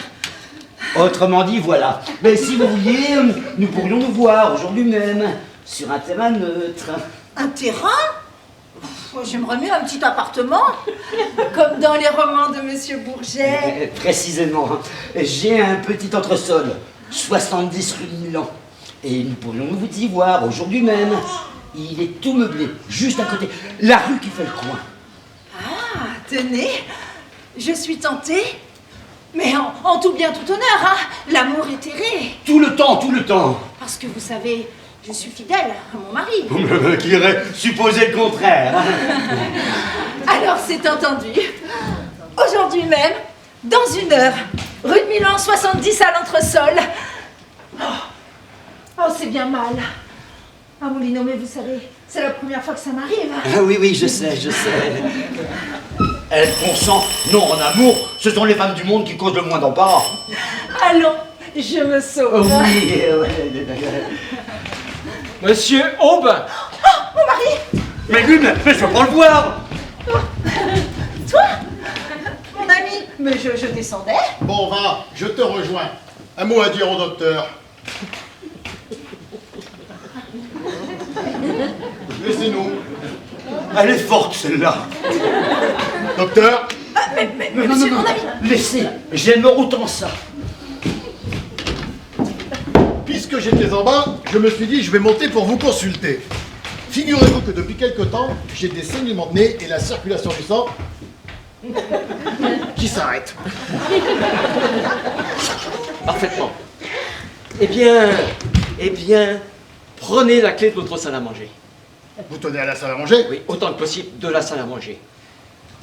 Autrement dit, voilà. Mais si vous vouliez, nous pourrions nous voir aujourd'hui même, sur un terrain neutre. Un terrain? J'aimerais mieux un petit appartement, comme dans les romans de Monsieur Bourget. Précisément, j'ai un petit entresol, 70 rue de Milan. Et nous pourrions nous y voir aujourd'hui même. Il est tout meublé, juste à côté. La rue qui fait le coin. Ah, tenez, je suis tentée. Mais en tout bien, tout honneur, hein. L'amour est erré. Tout le temps, tout le temps. Parce que vous savez, je suis fidèle à mon mari. Qui irait supposer le contraire. Alors c'est entendu. Aujourd'hui même, dans 1 heure, rue de Milan 70 à l'entresol. Oh, c'est bien mal. Ah, Moulino, mais vous savez, c'est la première fois que ça m'arrive. Ah oui, je sais. Elle consent. Non, en amour, ce sont les femmes du monde qui causent le moins d'embarras. Allons, je me sauve. Oui, Monsieur Aubin. Oh, mon mari. Mais lui, mais je peux pas le voir. Toi, mon ami. Mais je descendais. Bon, va, je te rejoins. Un mot à dire au docteur. Laissez-nous. Elle est forte, celle-là. Docteur, Mais monsieur, mon ami. Laissez, j'aime autant ça. puisque j'étais en bas, je me suis dit je vais monter pour vous consulter. Figurez-vous que depuis quelque temps, j'ai des saignements de nez et la circulation du sang qui s'arrête. Parfaitement. Eh bien, prenez la clé de votre salle à manger. Vous tenez à la salle à manger? Oui, autant que possible de la salle à manger.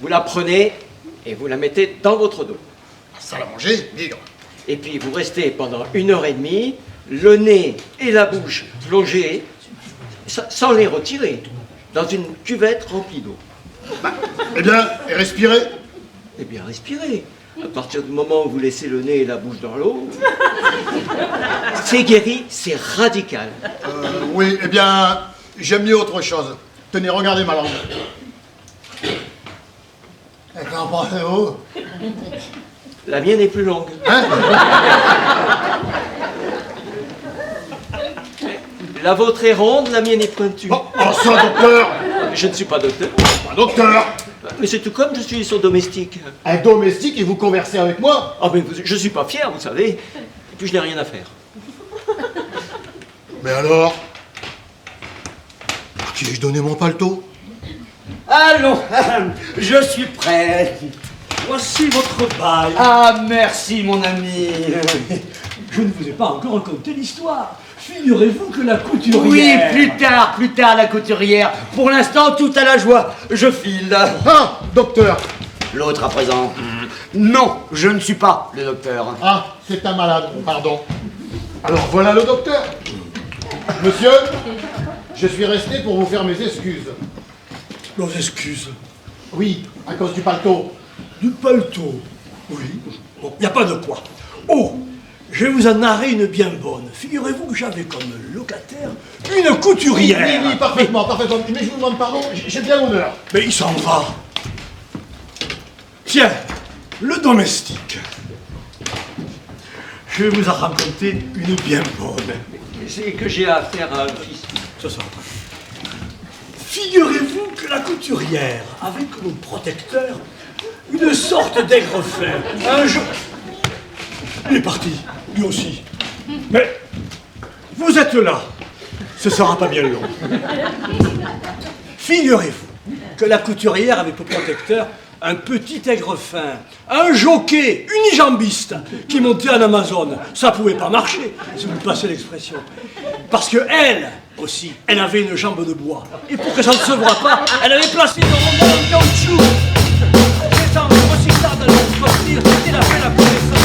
Vous la prenez et vous la mettez dans votre dos. La salle à manger, bigre. Et puis vous restez pendant 1h30, le nez et la bouche plongés, sans les retirer, dans une cuvette remplie d'eau. Eh bien, et respirez. Eh bien, respirez. À partir du moment où vous laissez le nez et la bouche dans l'eau, c'est guéri, c'est radical. Oui, eh bien, j'aime mieux autre chose. Tenez, regardez ma langue. Et qu'en pensez-vous? La mienne est plus longue. Hein? La vôtre est ronde, la mienne est pointue. Oh, ça, docteur! Je ne suis pas docteur. Un docteur! Mais c'est tout comme je suis son domestique. Un domestique et vous conversez avec moi? Ah, mais je suis pas fier, vous savez. Et puis je n'ai rien à faire. Mais alors? À qui ai-je donné mon paletot? Allons, je suis prêt. Voici votre bail. Ah, merci, mon ami. Je ne vous ai pas encore raconté l'histoire. Figurez-vous que la couturière... Oui, plus tard, la couturière. Pour l'instant, tout à la joie. Je file. Ah, docteur! L'autre à présent. Non, je ne suis pas le docteur. Ah, c'est un malade, pardon. Alors voilà le docteur. Monsieur, je suis resté pour vous faire mes excuses. Nos excuses. Oui, à cause du paletot. Du paletot. Oui. Bon, il n'y a pas de quoi. Oh, je vais vous en narrer une bien bonne. Figurez-vous que j'avais comme locataire une Oui, couturière. oui, parfaitement, parfaitement. Mais je vous demande pardon, j'ai bien l'honneur. Mais il s'en va. Tiens, le domestique. Je vais vous en raconter une bien bonne. C'est que j'ai affaire à un fils. Ça sera pas. Figurez-vous que la couturière avait comme protecteur une sorte d'aigrefin. Un jour... Il est parti, lui aussi. Mais vous êtes là. Ce sera pas bien long. Figurez-vous que la couturière avait pour protecteur un petit aigrefin, un jockey unijambiste qui montait en Amazon. Ça pouvait pas marcher, si vous me passez l'expression. Parce que elle aussi, elle avait une jambe de bois. Et pour que ça ne se voit pas, elle avait placé une rondelle en caoutchouc. C'est en recyclant de la sortir, il a fait la connaissance.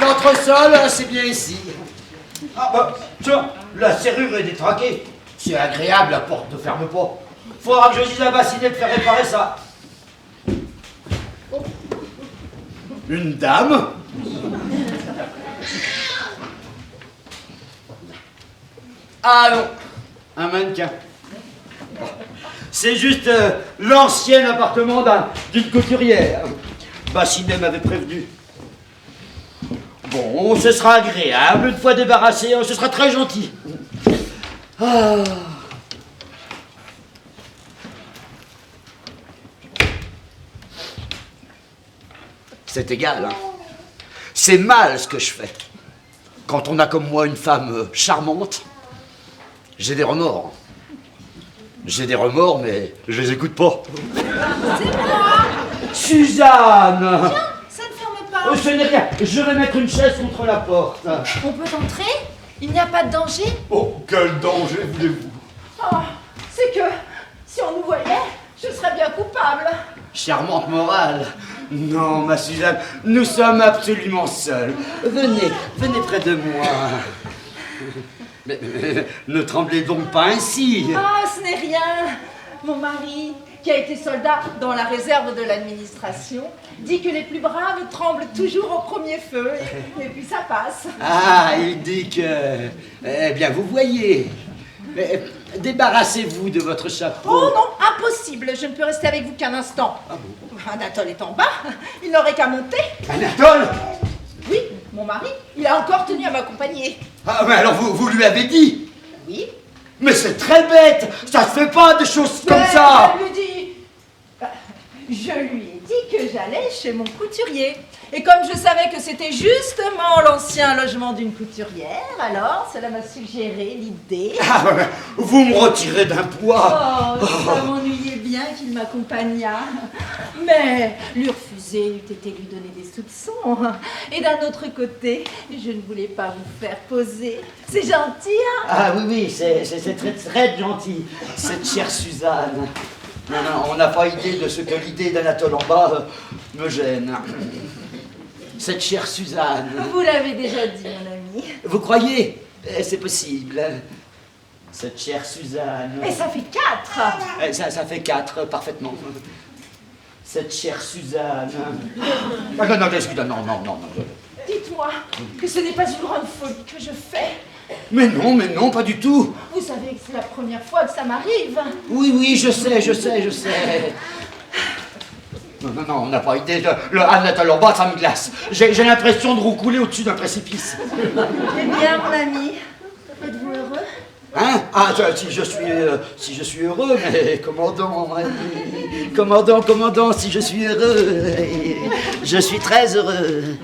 l'entresol, c'est bien ici. Ah bah, tiens, la serrure est détraquée. C'est agréable, la porte ne ferme pas. Faudra que je dise à Bassinet de faire réparer ça. Une dame? Ah non, un mannequin. C'est juste l'ancien appartement d'une couturière. Bassinet m'avait prévenu. Bon, ce sera agréable, une fois débarrassé, ce sera très gentil. Ah. C'est égal, hein. C'est mal ce que je fais. Quand on a comme moi une femme charmante, j'ai des remords. J'ai des remords, mais je les écoute pas. C'est moi. Suzanne! Tiens, ça ne ferme pas. Ce n'est rien, je vais mettre une chaise contre la porte. On peut entrer? Il n'y a pas de danger? Oh, quel danger voulez-vous? Oh, c'est que si on nous voyait, je serais bien coupable. Charmante morale. Non, ma Suzanne, nous sommes absolument seuls. Venez, venez près de moi. Mais, ne tremblez donc pas ainsi. Ah, ce n'est rien. Mon mari, qui a été soldat dans la réserve de l'administration, dit que les plus braves tremblent toujours au premier feu, et puis ça passe. Ah, il dit que... Eh bien, vous voyez. Mais, débarrassez-vous de votre chapeau. Oh non, impossible, je ne peux rester avec vous qu'un instant. Ah bon? Anatole est en bas, il n'aurait qu'à monter. Anatole? Oui, mon mari, il a encore tenu à m'accompagner. Ah, mais alors vous lui avez dit? Oui. Mais c'est très bête. Ça se fait pas des choses comme Mais ça. je lui dis... Je lui ai dit que j'allais chez mon couturier. Et comme je savais que c'était justement l'ancien logement d'une couturière, alors cela m'a suggéré l'idée... Ah, vous me retirez d'un poids. Oh, ça m'ennuyait bien qu'il m'accompagnât. Mais lui refuser eût été lui donner des soupçons. Et d'un autre côté, je ne voulais pas vous faire poser. C'est gentil, hein? Ah oui, oui, c'est très, très gentil, cette chère Suzanne. Non, non, on n'a pas idée de ce que l'idée d'Anatole en bas me gêne. Cette chère Suzanne. Vous l'avez déjà dit, mon ami. Vous croyez? C'est possible. Cette chère Suzanne. Et ça fait 4. Ça fait 4, parfaitement. Cette chère Suzanne. Ah, non, non, excusez-moi, non. Dites-moi que ce n'est pas une grande folie que je fais. Mais non, pas du tout. Vous savez que c'est la première fois que ça m'arrive. Oui, je sais. Non, on n'a pas idée. Le Anatole en bas, ça me glace. J'ai l'impression de roucouler au-dessus d'un précipice. Eh bien, mon ami, êtes-vous heureux? Hein? Ah, si je suis heureux, mais commandant, si je suis heureux, je suis très heureux.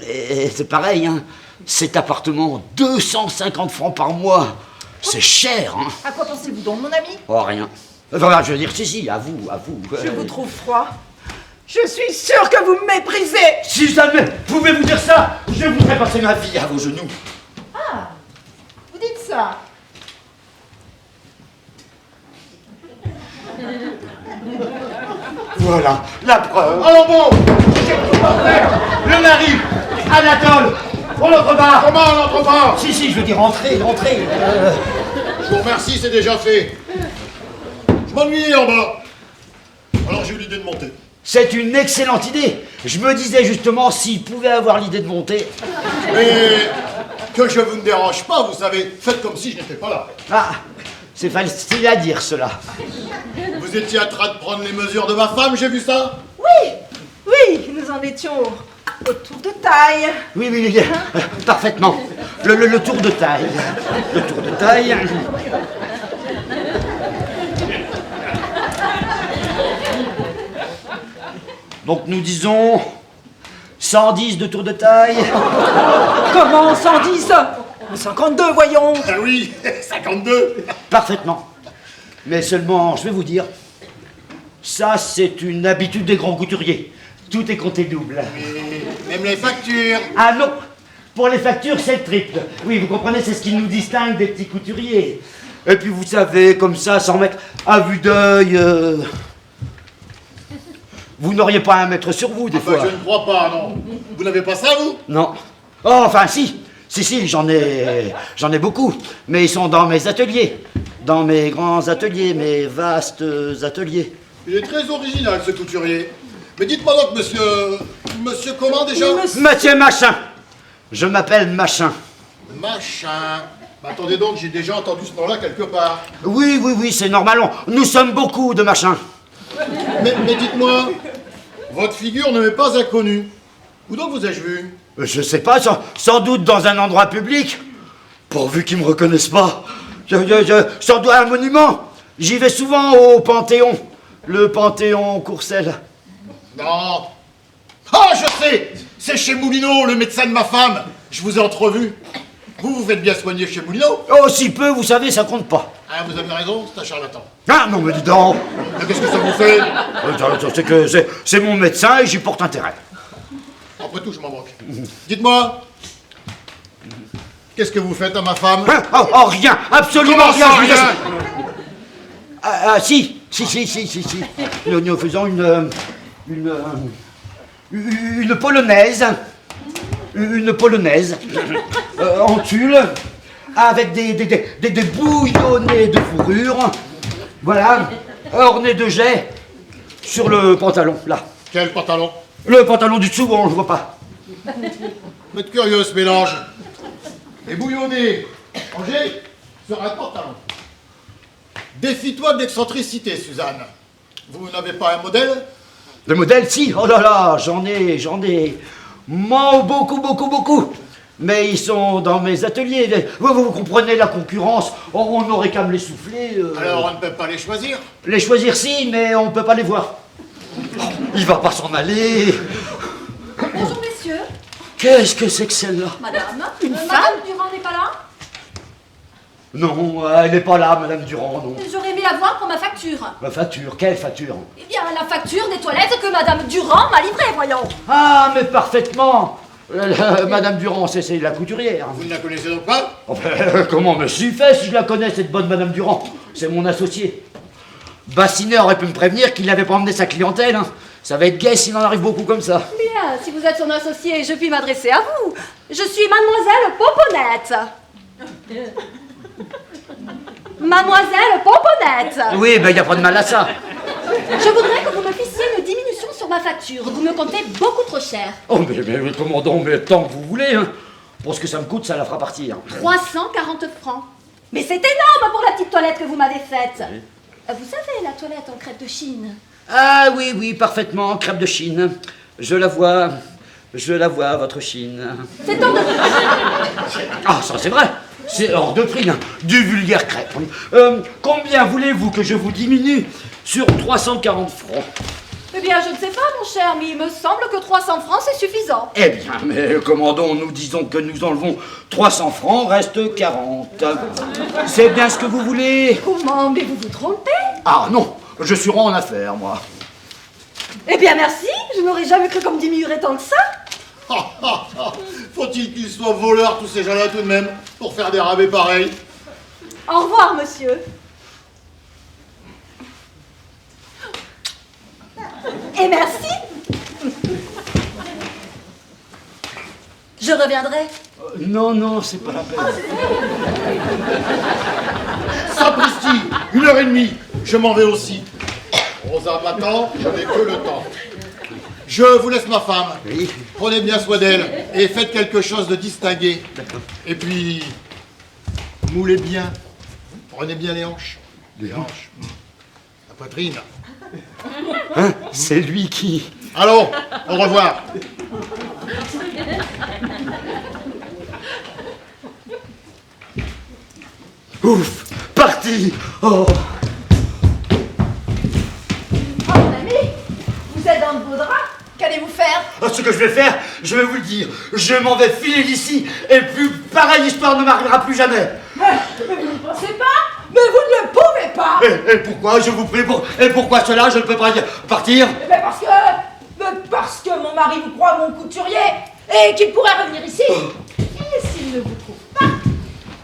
Et c'est pareil, hein. Cet appartement, 250 francs par mois, c'est cher, hein. À quoi pensez-vous donc, mon ami? Oh, rien. Enfin, je veux dire, si, à vous. Je vous trouve froid. Je suis sûre que vous me méprisez. Si jamais pouvez-vous dire ça, je voudrais passer ma vie à vos genoux. Ah, vous dites ça? Voilà, la preuve. Alors bon, Le mari, Anatole, on entre pas. comment on n'entre pas? Si, je veux dire, rentrez. Je vous remercie, c'est déjà fait. Je m'ennuyais en bas. Alors j'ai eu l'idée de monter. C'est une excellente idée. Je me disais justement s'il pouvait avoir l'idée de monter. Mais que je vous ne dérange pas, vous savez, faites comme si je n'étais pas là. Ah, c'est facile à dire cela. Vous étiez en train de prendre les mesures de ma femme, j'ai vu ça? Oui, nous en étions au tour de taille. Oui, parfaitement. Le tour de taille. Le tour de taille. Donc nous disons 110 de tour de taille. Comment 110? 52, voyons. Ah oui, 52. Parfaitement. Mais seulement, je vais vous dire, ça c'est une habitude des grands couturiers. Tout est compté double. Même les factures. Ah non, pour les factures c'est le triple. Oui, vous comprenez, c'est ce qui nous distingue des petits couturiers. Et puis vous savez, comme ça, sans mettre à vue d'œil... Vous n'auriez pas à mettre sur vous, des Enfin, fois. je ne crois pas, non. Vous n'avez pas ça, vous? Non. Oh, enfin, si. Si, j'en ai beaucoup. Mais ils sont dans mes ateliers. Dans mes grands ateliers, mes vastes ateliers. Il est très original, ce couturier. Mais dites-moi donc, monsieur comment déjà? Monsieur Machin. Je m'appelle Machin. Machin. Bah, attendez donc, j'ai déjà entendu ce nom-là quelque part. Oui, c'est normal. Nous sommes beaucoup de Machins. Mais dites-moi, votre figure ne m'est pas inconnue. Où donc vous ai-je vu? Je sais pas, sans doute dans un endroit public. Pourvu qu'ils me reconnaissent pas. Sans doute un monument. J'y vais souvent au Panthéon. Le Panthéon Courcelles. Non. Ah, je sais! C'est chez Moulineau, le médecin de ma femme. Je vous ai entrevu. Vous faites bien soigner chez Moulineau? Oh, si peu, vous savez, ça compte pas. Ah, vous avez raison, c'est un charlatan. Ah, non, mais dis donc. Mais qu'est-ce que ça vous fait? C'est que c'est mon médecin et j'y porte intérêt. Après tout, je m'en moque. Dites-moi, qu'est-ce que vous faites à ma femme? Oh, rien, absolument Comment rien. ça, je vous rien? assure. Si. Nous faisons une polonaise. Une polonaise. En tulle. Avec des bouillonnés de fourrure. Voilà. Ornés de jais. Sur le pantalon, là. Quel pantalon? Le pantalon du dessous, on le voit pas. Vous êtes curieux ce mélange. Et bouillonné, Angers, sur un pantalon. Défie-toi de l'excentricité, Suzanne. Vous n'avez pas un modèle? Le modèle, si. Oh là là, j'en ai. Beaucoup. Mais ils sont dans mes ateliers. Vous comprenez la concurrence. On n'aurait qu'à me les souffler. Alors on ne peut pas les choisir? Les choisir, si, mais on peut pas les voir. Il va pas s'en aller. Bonjour messieurs. Qu'est-ce que c'est que celle-là? Madame. Une femme Madame Durand n'est pas là? Non, elle n'est pas là, Madame Durand, non. J'aurais aimé la voir pour ma facture. Ma facture, quelle facture? Eh bien, la facture des toilettes que Madame Durand m'a livrée, voyons. Ah, mais parfaitement. Madame Durand, c'est la couturière. Vous ne la connaissez donc pas? Comment me suis fait si je la connais, cette bonne Madame Durand? C'est mon associé. Bassinet aurait pu me prévenir qu'il n'avait pas emmené sa clientèle. Hein. Ça va être gai s'il en arrive beaucoup comme ça. Bien, si vous êtes son associé, je puis m'adresser à vous. Je suis Mademoiselle Poponette. Mademoiselle Poponette. Oui, ben y a pas de mal à ça. Je voudrais que vous me fissiez une diminution sur ma facture. Vous me comptez beaucoup trop cher. Oh, mais comment donc, mais tant que vous voulez, hein. Pour ce que ça me coûte, ça la fera partir. 340 francs. Mais c'est énorme pour la petite toilette que vous m'avez faite. Vous savez, la toilette en crêpe de Chine. Ah oui, parfaitement, crêpe de Chine. Je la vois, votre Chine. C'est hors de Ah, ça c'est vrai. C'est hors de prix, hein. Du vulgaire crêpe. Combien voulez-vous que je vous diminue sur 340 francs? Eh bien, je ne sais pas, mon cher, mais il me semble que 300 francs, c'est suffisant. Eh bien, mais commandons, nous disons que nous enlevons 300 francs, reste 40. C'est bien ce que vous voulez? Comment? Mais vous vous trompez? Ah non, je suis rond en affaires, moi. Eh bien, merci. Je n'aurais jamais cru qu'on me diminuerait tant que ça. Faut-il qu'ils soient voleurs, tous ces gens-là, tout de même, pour faire des rabais pareils? Au revoir, monsieur. Et merci. Je reviendrai. Non, c'est pas la peine. Sapristi, 1h30, je m'en vais aussi. Rosa m'attend, je n'ai que le temps. Je vous laisse ma femme. Oui. Prenez bien soin d'elle et faites quelque chose de distingué. Et puis, moulez bien. Prenez bien les hanches. Les hanches. La poitrine. Hein? C'est lui qui... Allons, au revoir. Ouf, parti. Oh. Oh, mon ami, vous êtes dans de beaux draps. Qu'allez-vous faire? Ce que je vais faire, je vais vous le dire. Je m'en vais filer d'ici et plus pareille histoire ne m'arrivera plus jamais. Mais vous ne pensez pas? Mais vous ne le pouvez pas! Et pourquoi, je vous prie, et pourquoi cela, je ne peux pas partir? Mais parce que mon mari vous croit mon couturier et qu'il pourrait revenir ici. Et s'il ne vous trouve pas,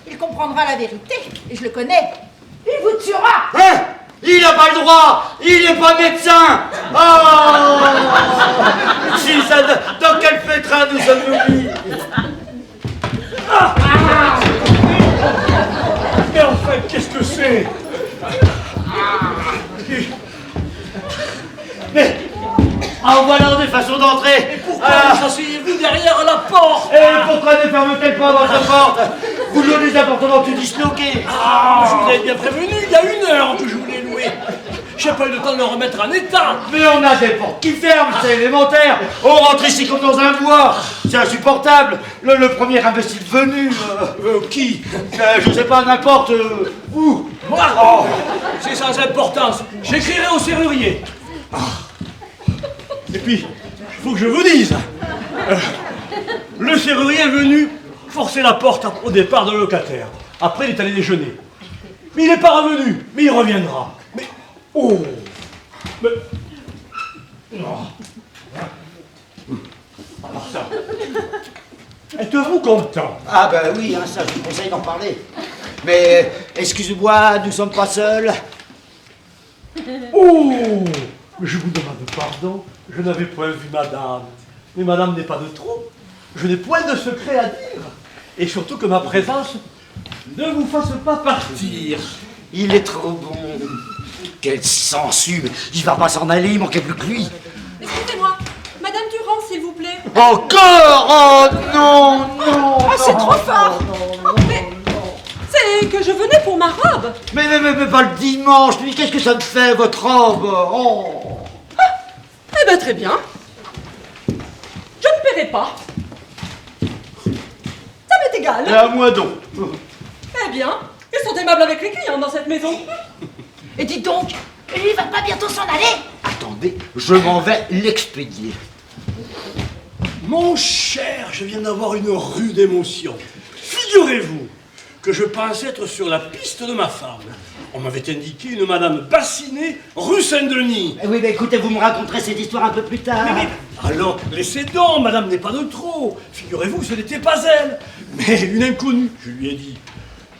il comprendra la vérité. Et je le connais. Il vous tuera. Hein? Il n'a pas le droit. Il n'est pas médecin. Oh Suzanne, dans quel pétrin nous sommes-nous mis? Mais enfin, qu'est-ce que c'est? Mais en voilà des façons d'entrer. Pourquoi vous asseyez-vous derrière la porte? Et pourquoi ne ferme-t-elle pas votre porte? Vous louez des appartements tout disloqués. Ah, je vous avais bien prévenu, il y a 1 heure que je voulais louer. J'ai pas eu le temps de le remettre en état. Mais on a des portes qui ferment, c'est élémentaire. On rentre ici comme dans un bois. C'est insupportable. Le premier imbécile venu. Qui? Je sais pas, n'importe où. Moi? Oh. C'est sans importance. J'écrirai au serrurier. Et puis, il faut que je vous dise. Le serrurier est venu forcer la porte au départ de le locataire. Après, il est allé déjeuner. Mais il n'est pas revenu. Mais il reviendra. Mais... Oh! Mais... Non. À part ça. Êtes-vous content? Ah ben oui, hein, ça je vous conseille d'en parler. Mais excusez-moi, nous sommes pas seuls. Oh! Mais je vous demande pardon, je n'avais point vu madame. Mais madame n'est pas de trop. Je n'ai point de secret à dire. Et surtout que ma présence ne vous fasse pas partir. Il est trop bon. Quelle sangsue, mais il va pas s'en aller, il manquait plus que lui. Excusez-moi, Madame Durand, s'il vous plaît. Encore? Oh non, non. Ah, c'est trop fort. Mais c'est que je venais pour ma robe. Mais pas le dimanche, mais qu'est-ce que ça me fait, votre robe? Oh. Eh ben très bien. Je ne paierai pas. Ça m'est égal. Et à moi donc. Eh bien, ils sont aimables avec les clients dans cette maison. Et dites donc, lui va pas bientôt s'en aller? Attendez, je m'en vais l'expédier. Mon cher, je viens d'avoir une rude émotion. Figurez-vous que je pensais être sur la piste de ma femme. On m'avait indiqué une Madame Bassinet, rue Saint-Denis. Oui, mais écoutez, vous me raconterez cette histoire un peu plus tard. Mais, alors, laissez donc, Madame n'est pas de trop. Figurez-vous, ce n'était pas elle, mais une inconnue. Je lui ai dit,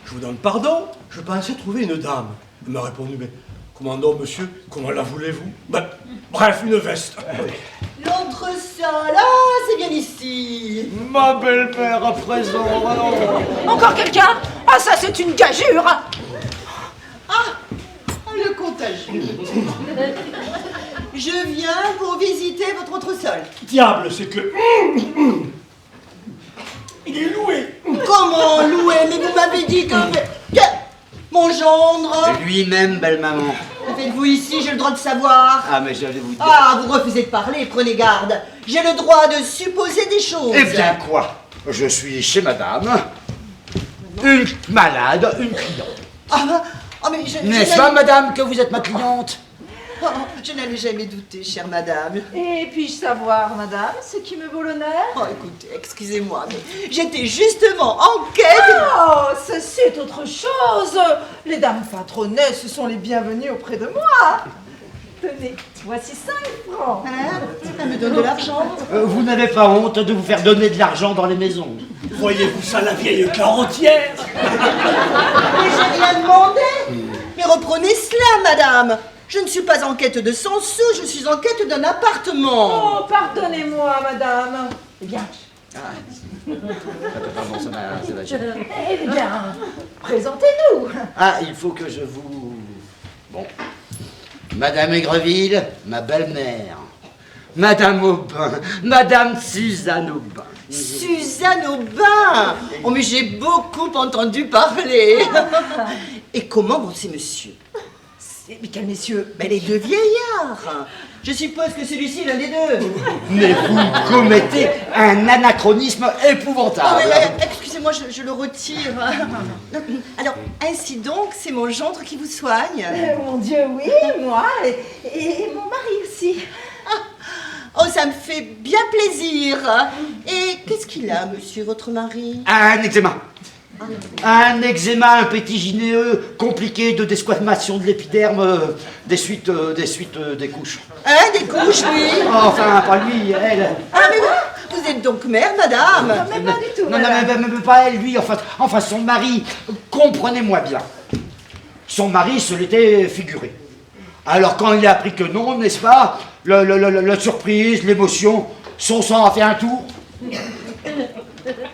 je vous donne pardon, je pensais trouver une dame. Elle m'a répondu, mais comment donc, monsieur, comment la voulez-vous? Ben, bref, une veste. L'entresol, ah, c'est bien ici. Ma belle-mère à présent, alors. Encore quelqu'un? Ah, ça, c'est une gageure! Le contagieux. Je viens pour visiter votre entresol. Diable, c'est que... Il est loué. Comment louer? Mais vous m'avez dit que... Mon gendre. Lui-même, belle maman. Que faites-vous ici? J'ai le droit de savoir. Ah, mais j'allais vous dire. Ah, vous refusez de parler, prenez garde. J'ai le droit de supposer des choses. Eh bien, quoi? Je suis chez madame. Une malade, une cliente. Mais N'est-ce pas, madame, que vous êtes ma cliente? Je n'allais jamais douter, chère madame. Et puis-je savoir, madame, ce qui me vaut l'honneur? Oh, écoutez, excusez-moi, mais j'étais justement en quête... Oh, c'est autre chose. Les dames patronnesses sont les bienvenues auprès de moi. Tenez, voici 5 francs. Elle me donne de l'argent. Vous n'avez pas honte de vous faire donner de l'argent dans les maisons? Voyez-vous ça, la vieille carotière? Mais j'ai rien demandé. Mais reprenez cela, madame. Je ne suis pas en quête de 100 sous, je suis en quête d'un appartement. Oh, pardonnez-moi, madame. Eh bien... Pardon, ça va. Eh bien, présentez-nous. Ah, il faut que je vous... Bon. Madame Aigreville, ma belle-mère. Madame Aubin, Madame Suzanne Aubin. Suzanne Aubin. Oh, mais j'ai beaucoup entendu parler. Et comment vont ces messieurs? Mais quels messieurs? Ben, les deux vieillards. Je suppose que celui-ci est l'un des deux. Mais vous commettez un anachronisme épouvantable. Excusez-moi, je le retire. Alors, ainsi donc, c'est mon gendre qui vous soigne. Mon Dieu, oui, moi, et mon mari aussi. Oh, ça me fait bien plaisir. Et qu'est-ce qu'il a, monsieur, votre mari? Un eczéma. Un eczéma, un petit ginéeux compliqué de desquamation de l'épiderme des suites des couches. Hein, des couches, oui. Enfin, pas lui, elle. Ah, mais vous êtes donc mère, madame? Non, mais pas du tout. Non, mais pas elle, lui, enfin son mari. Comprenez-moi bien. Son mari se l'était figuré. Alors quand il a appris que non, n'est-ce pas, la surprise, l'émotion, son sang a fait un tour.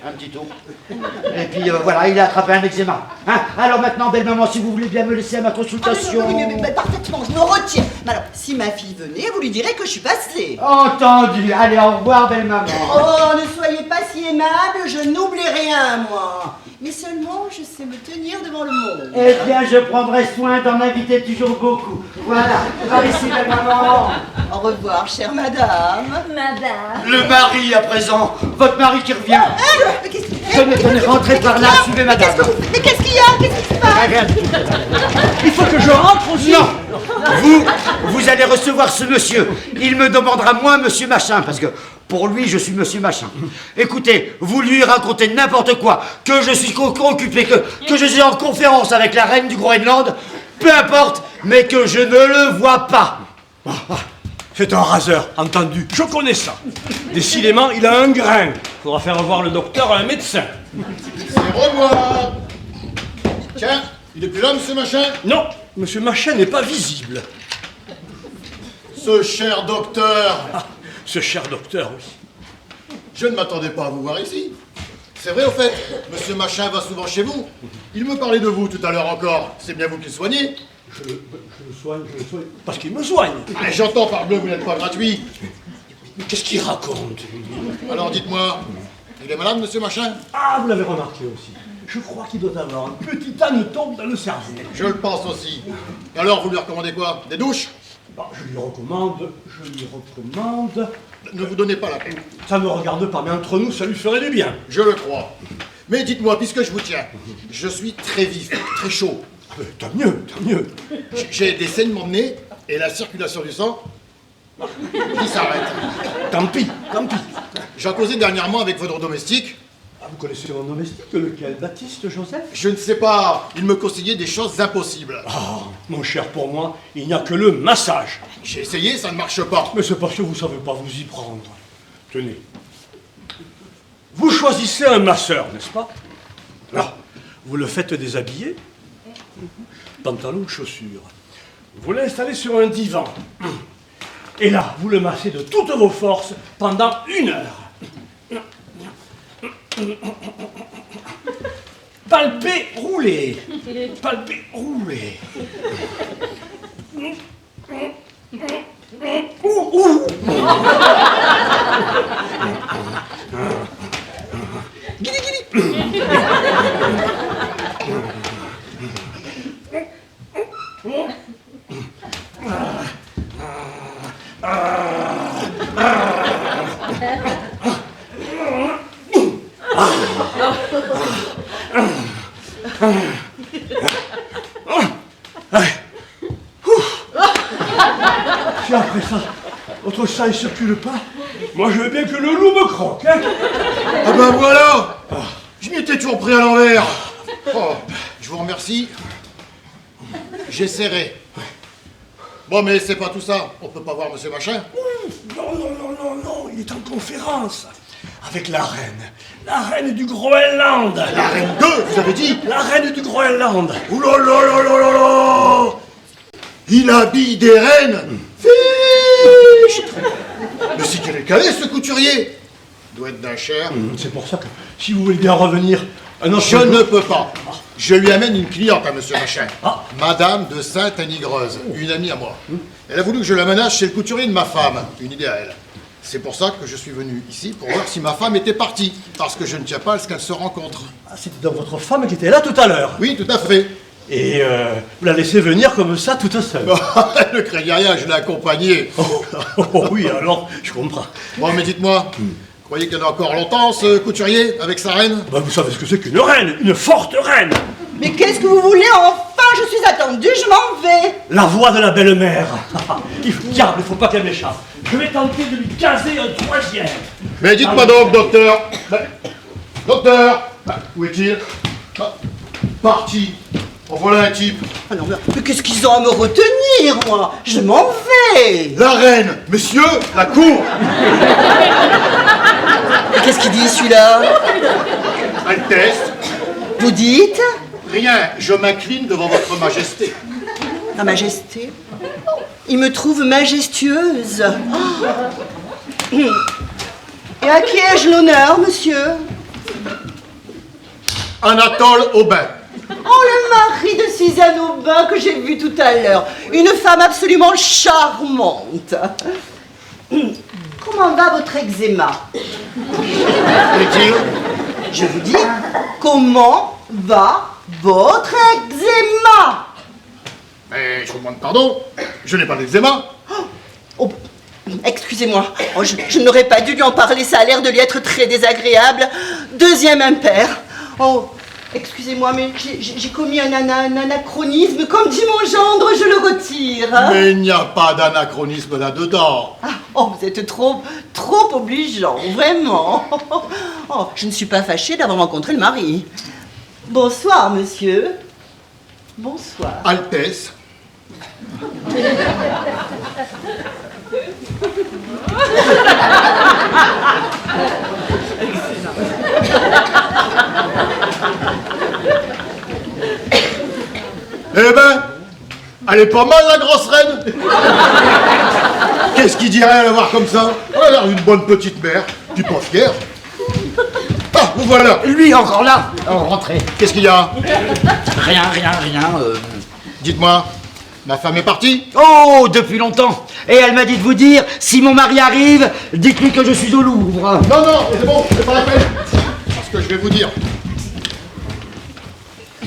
Un petit tour. Et puis voilà, il a attrapé un eczéma. Hein, alors maintenant, belle maman, si vous voulez bien me laisser à ma consultation. Mais parfaitement, je me retire. Mais alors, si ma fille venait, vous lui direz que je suis passée. Entendu. Allez, au revoir, belle maman. Oh, ne soyez pas si aimable, je n'oublie rien, moi. Mais seulement, je sais me tenir devant le monde. Eh bien, je prendrai soin d'en inviter toujours beaucoup. Voilà. Par ici, belle maman. Au revoir, chère madame. Madame. Le mari, à présent. Votre mari qui revient. Mais qu'est-ce qu'il Tenez, rentrez par là, suivez madame. Mais qu'est-ce qu'il y a? Qu'est-ce qui se passe? Rien du tout. Il faut que je rentre aussi. Non. Vous allez recevoir ce monsieur. Il me demandera moi, monsieur machin, parce que pour lui, je suis monsieur machin. Écoutez, vous lui racontez n'importe quoi, que je suis occupé, que je suis en conférence avec la reine du Groenland, peu importe, mais que je ne le vois pas. C'est un raseur, entendu. Je connais ça. Décidément, il a un grain. Faudra faire voir le docteur à un médecin. C'est revoir. Tiens, il est plus là, monsieur Machin? Non, monsieur Machin n'est pas visible. Ce cher docteur. Ah, ce cher docteur, oui. Je ne m'attendais pas à vous voir ici. C'est vrai, au fait, monsieur Machin va souvent chez vous. Il me parlait de vous tout à l'heure encore. C'est bien vous qui le soignez. Je le soigne, parce qu'il me soigne. Ah, j'entends par bleu, vous n'êtes pas gratuit. Mais qu'est-ce qu'il raconte? Alors dites-moi, il est malade, monsieur Machin? Ah, vous l'avez remarqué aussi. Je crois qu'il doit avoir un petit hanneton dans le cerveau. Je le pense aussi. Et alors, vous lui recommandez quoi? Des douches? Bon, je lui recommande. Ne vous donnez pas la peau. Ça ne me regarde pas, mais entre nous, ça lui ferait du bien. Je le crois. Mais dites-moi, puisque je vous tiens, je suis très vif, très chaud. Tant mieux, tant mieux. J'ai des saignements de nez et la circulation du sang qui s'arrête. Tant pis, tant pis. J'ai causé dernièrement avec votre domestique. Ah, vous connaissez mon domestique, lequel? Baptiste Joseph? Je ne sais pas, il me conseillait des choses impossibles. Ah, mon cher, pour moi, il n'y a que le massage. J'ai essayé, ça ne marche pas. Mais c'est parce que vous ne savez pas vous y prendre. Tenez. Vous choisissez un masseur, n'est-ce pas? Là, vous le faites déshabiller. Pantalon, chaussures. Vous l'installez sur un divan. Et là, vous le massez de toutes vos forces pendant 1 heure. Palpez, roulez. Palpez, roulez. Si après ça, votre sang ne circule pas, moi je veux bien que le loup me croque. Hein. Ah ben voilà. Je m'y étais toujours pris à l'envers. Oh, je vous remercie. J'essaierai. Bon, mais c'est pas tout ça. On peut pas voir monsieur Machin? Non, il est en conférence avec la reine du Groenland. La reine 2, vous avez dit? La reine du Groenland. Ouh là là là là là là! Il habille des reines? Fiche! Mais c'est quel est calé, ce couturier? Doit être d'un cher. C'est pour ça que, si vous voulez bien revenir un autre Je jour- ne peux pas. Je lui amène une cliente à monsieur Machin. Ah. Madame de Sainte-Anigreuse, une amie à moi. Elle a voulu que je la ménage chez le couturier de ma femme. Une idée à elle. C'est pour ça que je suis venu ici, pour voir si ma femme était partie. Parce que je ne tiens pas à ce qu'elle se rencontre. Ah, c'était donc votre femme qui était là tout à l'heure. Oui, tout à fait. Et vous la laissez venir comme ça, toute seule. Elle ne craignait rien, je l'ai accompagnée. Oh oui, alors, je comprends. Bon, mais dites-moi, croyez qu'il y en a encore longtemps, ce couturier, avec sa reine? Bah, vous savez ce que c'est qu'une reine, une forte reine. Mais qu'est-ce que vous voulez enfin? Je suis attendue, je m'en vais. La voix de la belle-mère. Diable, il faut pas qu'elle m'échappe. Je vais tenter de lui caser un 3e. Mais dites-moi donc, docteur. Docteur, où est-il? Parti. En voilà un type. Ah non, mais qu'est-ce qu'ils ont à me retenir, moi? Je m'en vais. La reine, messieurs, la cour. Et qu'est-ce qu'il dit, celui-là? Altesse. Vous dites? Rien, je m'incline devant votre majesté. Ta Majesté? il me trouve majestueuse. Et à qui ai-je l'honneur, monsieur? Anatole Aubin. Oh, le mari de Suzanne Aubin que j'ai vu tout à l'heure. Une femme absolument charmante. Comment va votre eczéma? Je vous dis, comment va votre eczéma? Mais je vous demande pardon, je n'ai pas d'eczéma. Oh, excusez-moi, oh, je n'aurais pas dû lui en parler, ça a l'air de lui être très désagréable. Deuxième impair. Oh, excusez-moi, mais j'ai commis un anachronisme. Comme dit mon gendre, je le retire. Mais il n'y a pas d'anachronisme là-dedans. Ah, oh, vous êtes trop obligeant, vraiment. Oh, je ne suis pas fâchée d'avoir rencontré le mari. Bonsoir, monsieur. Bonsoir. Altesse. Eh ben, elle est pas mal la grosse reine. Qu'est-ce qu'il dirait à la voir comme ça? Elle a l'air d'une bonne petite mère, tu pas fier? Ah, vous voilà. Lui, encore là. Rentrez. Qu'est-ce qu'il y a? Rien. Dites-moi, ma femme est partie? Oh, depuis longtemps. Et elle m'a dit de vous dire, si mon mari arrive, dites-lui que je suis au Louvre. Non, c'est bon, c'est pas la peine. Parce que je vais vous dire.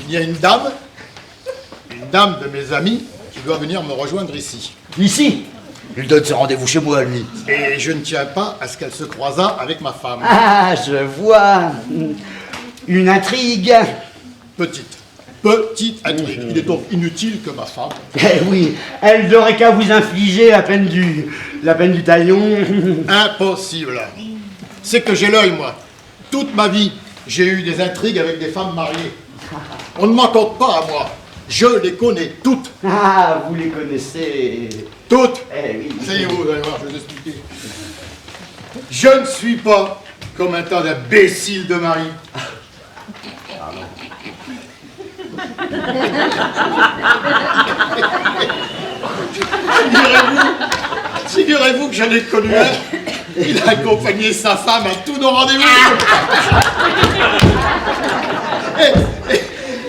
Il y a une dame de mes amis, qui doit venir me rejoindre ici. Ici? Il donne ce rendez-vous chez moi, lui. Et je ne tiens pas à ce qu'elle se croisât avec ma femme. Ah, je vois. Une intrigue. Petite intrigue. Il est donc inutile que ma femme... Eh oui, elle n'aurait qu'à vous infliger la peine du talion. Impossible. C'est que j'ai l'œil, moi. Toute ma vie, j'ai eu des intrigues avec des femmes mariées. On ne m'en compte pas à moi. Je les connais toutes. Ah, vous les connaissez. Toutes. Eh oui. Asseyez-vous, vous allez voir, je vais vous expliquer. Je ne suis pas comme un tas d'imbéciles de mari. Figurez-vous que j'en ai connu un. Il a accompagné sa femme à tous nos rendez-vous.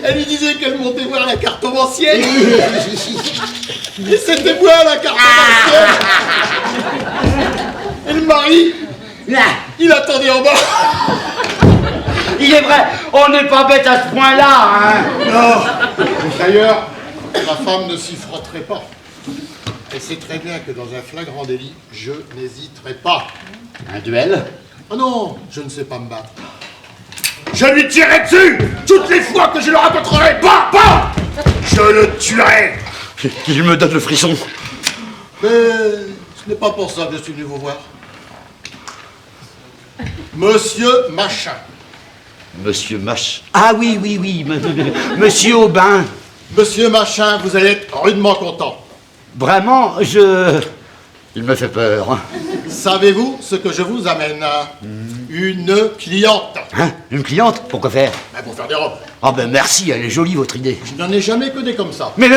Elle lui disait qu'elle montait voir la cartomancienne. Et c'était moi la cartomancienne. Et le mari, il attendait en bas. Il est vrai, on n'est pas bête à ce point-là, hein. Non. D'ailleurs, ma femme ne s'y frotterait pas. Elle sait très bien que dans un flagrant délit, je n'hésiterai pas. Un duel? Oh non, je ne sais pas me battre. Je lui tirerai dessus toutes les fois que je le rencontrerai. Bah je le tuerai. Il me donne le frisson. Mais ce n'est pas pour ça que je suis venu vous voir. Monsieur Machin. Monsieur Mach. Ah oui, Monsieur Aubin. Monsieur Machin, vous allez être rudement content. Vraiment, il me fait peur. Savez-vous ce que je vous amène? Une cliente. Hein? Une cliente? Pourquoi faire? Pour faire des robes. Ah ben merci, elle est jolie votre idée. Je n'en ai jamais connu comme ça. Mais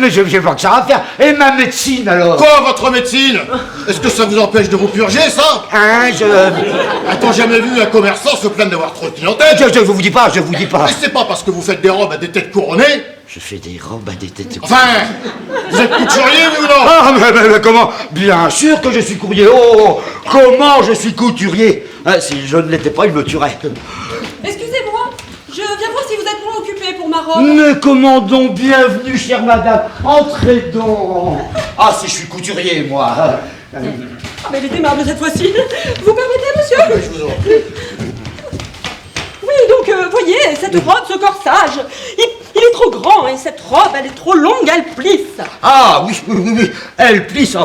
j'ai pas que ça à faire. Et ma médecine alors? Quoi, votre médecine? Est-ce que ça vous empêche de vous purger, ça? Hein, A-t-on jamais vu un commerçant se plaindre d'avoir trop de clientèle? Je vous dis pas. Mais c'est pas parce que vous faites des robes à des têtes couronnées. Je fais des robes à des têtes... Enfin, vous êtes couturier, oui ou non? Ah, mais comment? Bien sûr que je suis courrier. Oh, comment je suis couturier? Hein, si je ne l'étais pas, il me tuerait. Excusez-moi, je viens voir si vous êtes moins occupée pour ma robe. Mais comment donc? Bienvenue, chère madame. Entrez donc. Ah, si je suis couturier, moi. Ah, mais elle est aimable cette fois-ci. Vous permettez, monsieur? Je vous en prie. Oui, donc, voyez, cette robe, ce corsage, il est trop grand, et cette robe, elle est trop longue, elle plisse. Ah, oui. Elle plisse,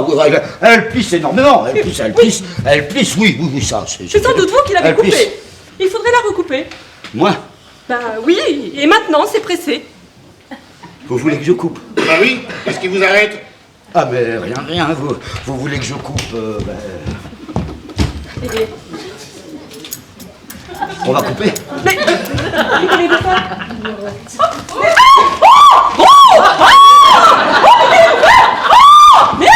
elle plisse énormément. Elle plisse, oui, ça. C'est sans doute vous qui l'avez coupée. Il faudrait la recouper. Moi? Ben oui, et maintenant, c'est pressé. Vous voulez que je coupe? Bah oui, qu'est-ce qui vous arrête? Ah, mais rien, vous voulez que je coupe, Eh, on va couper. mais qu'allez-vous faire? Mais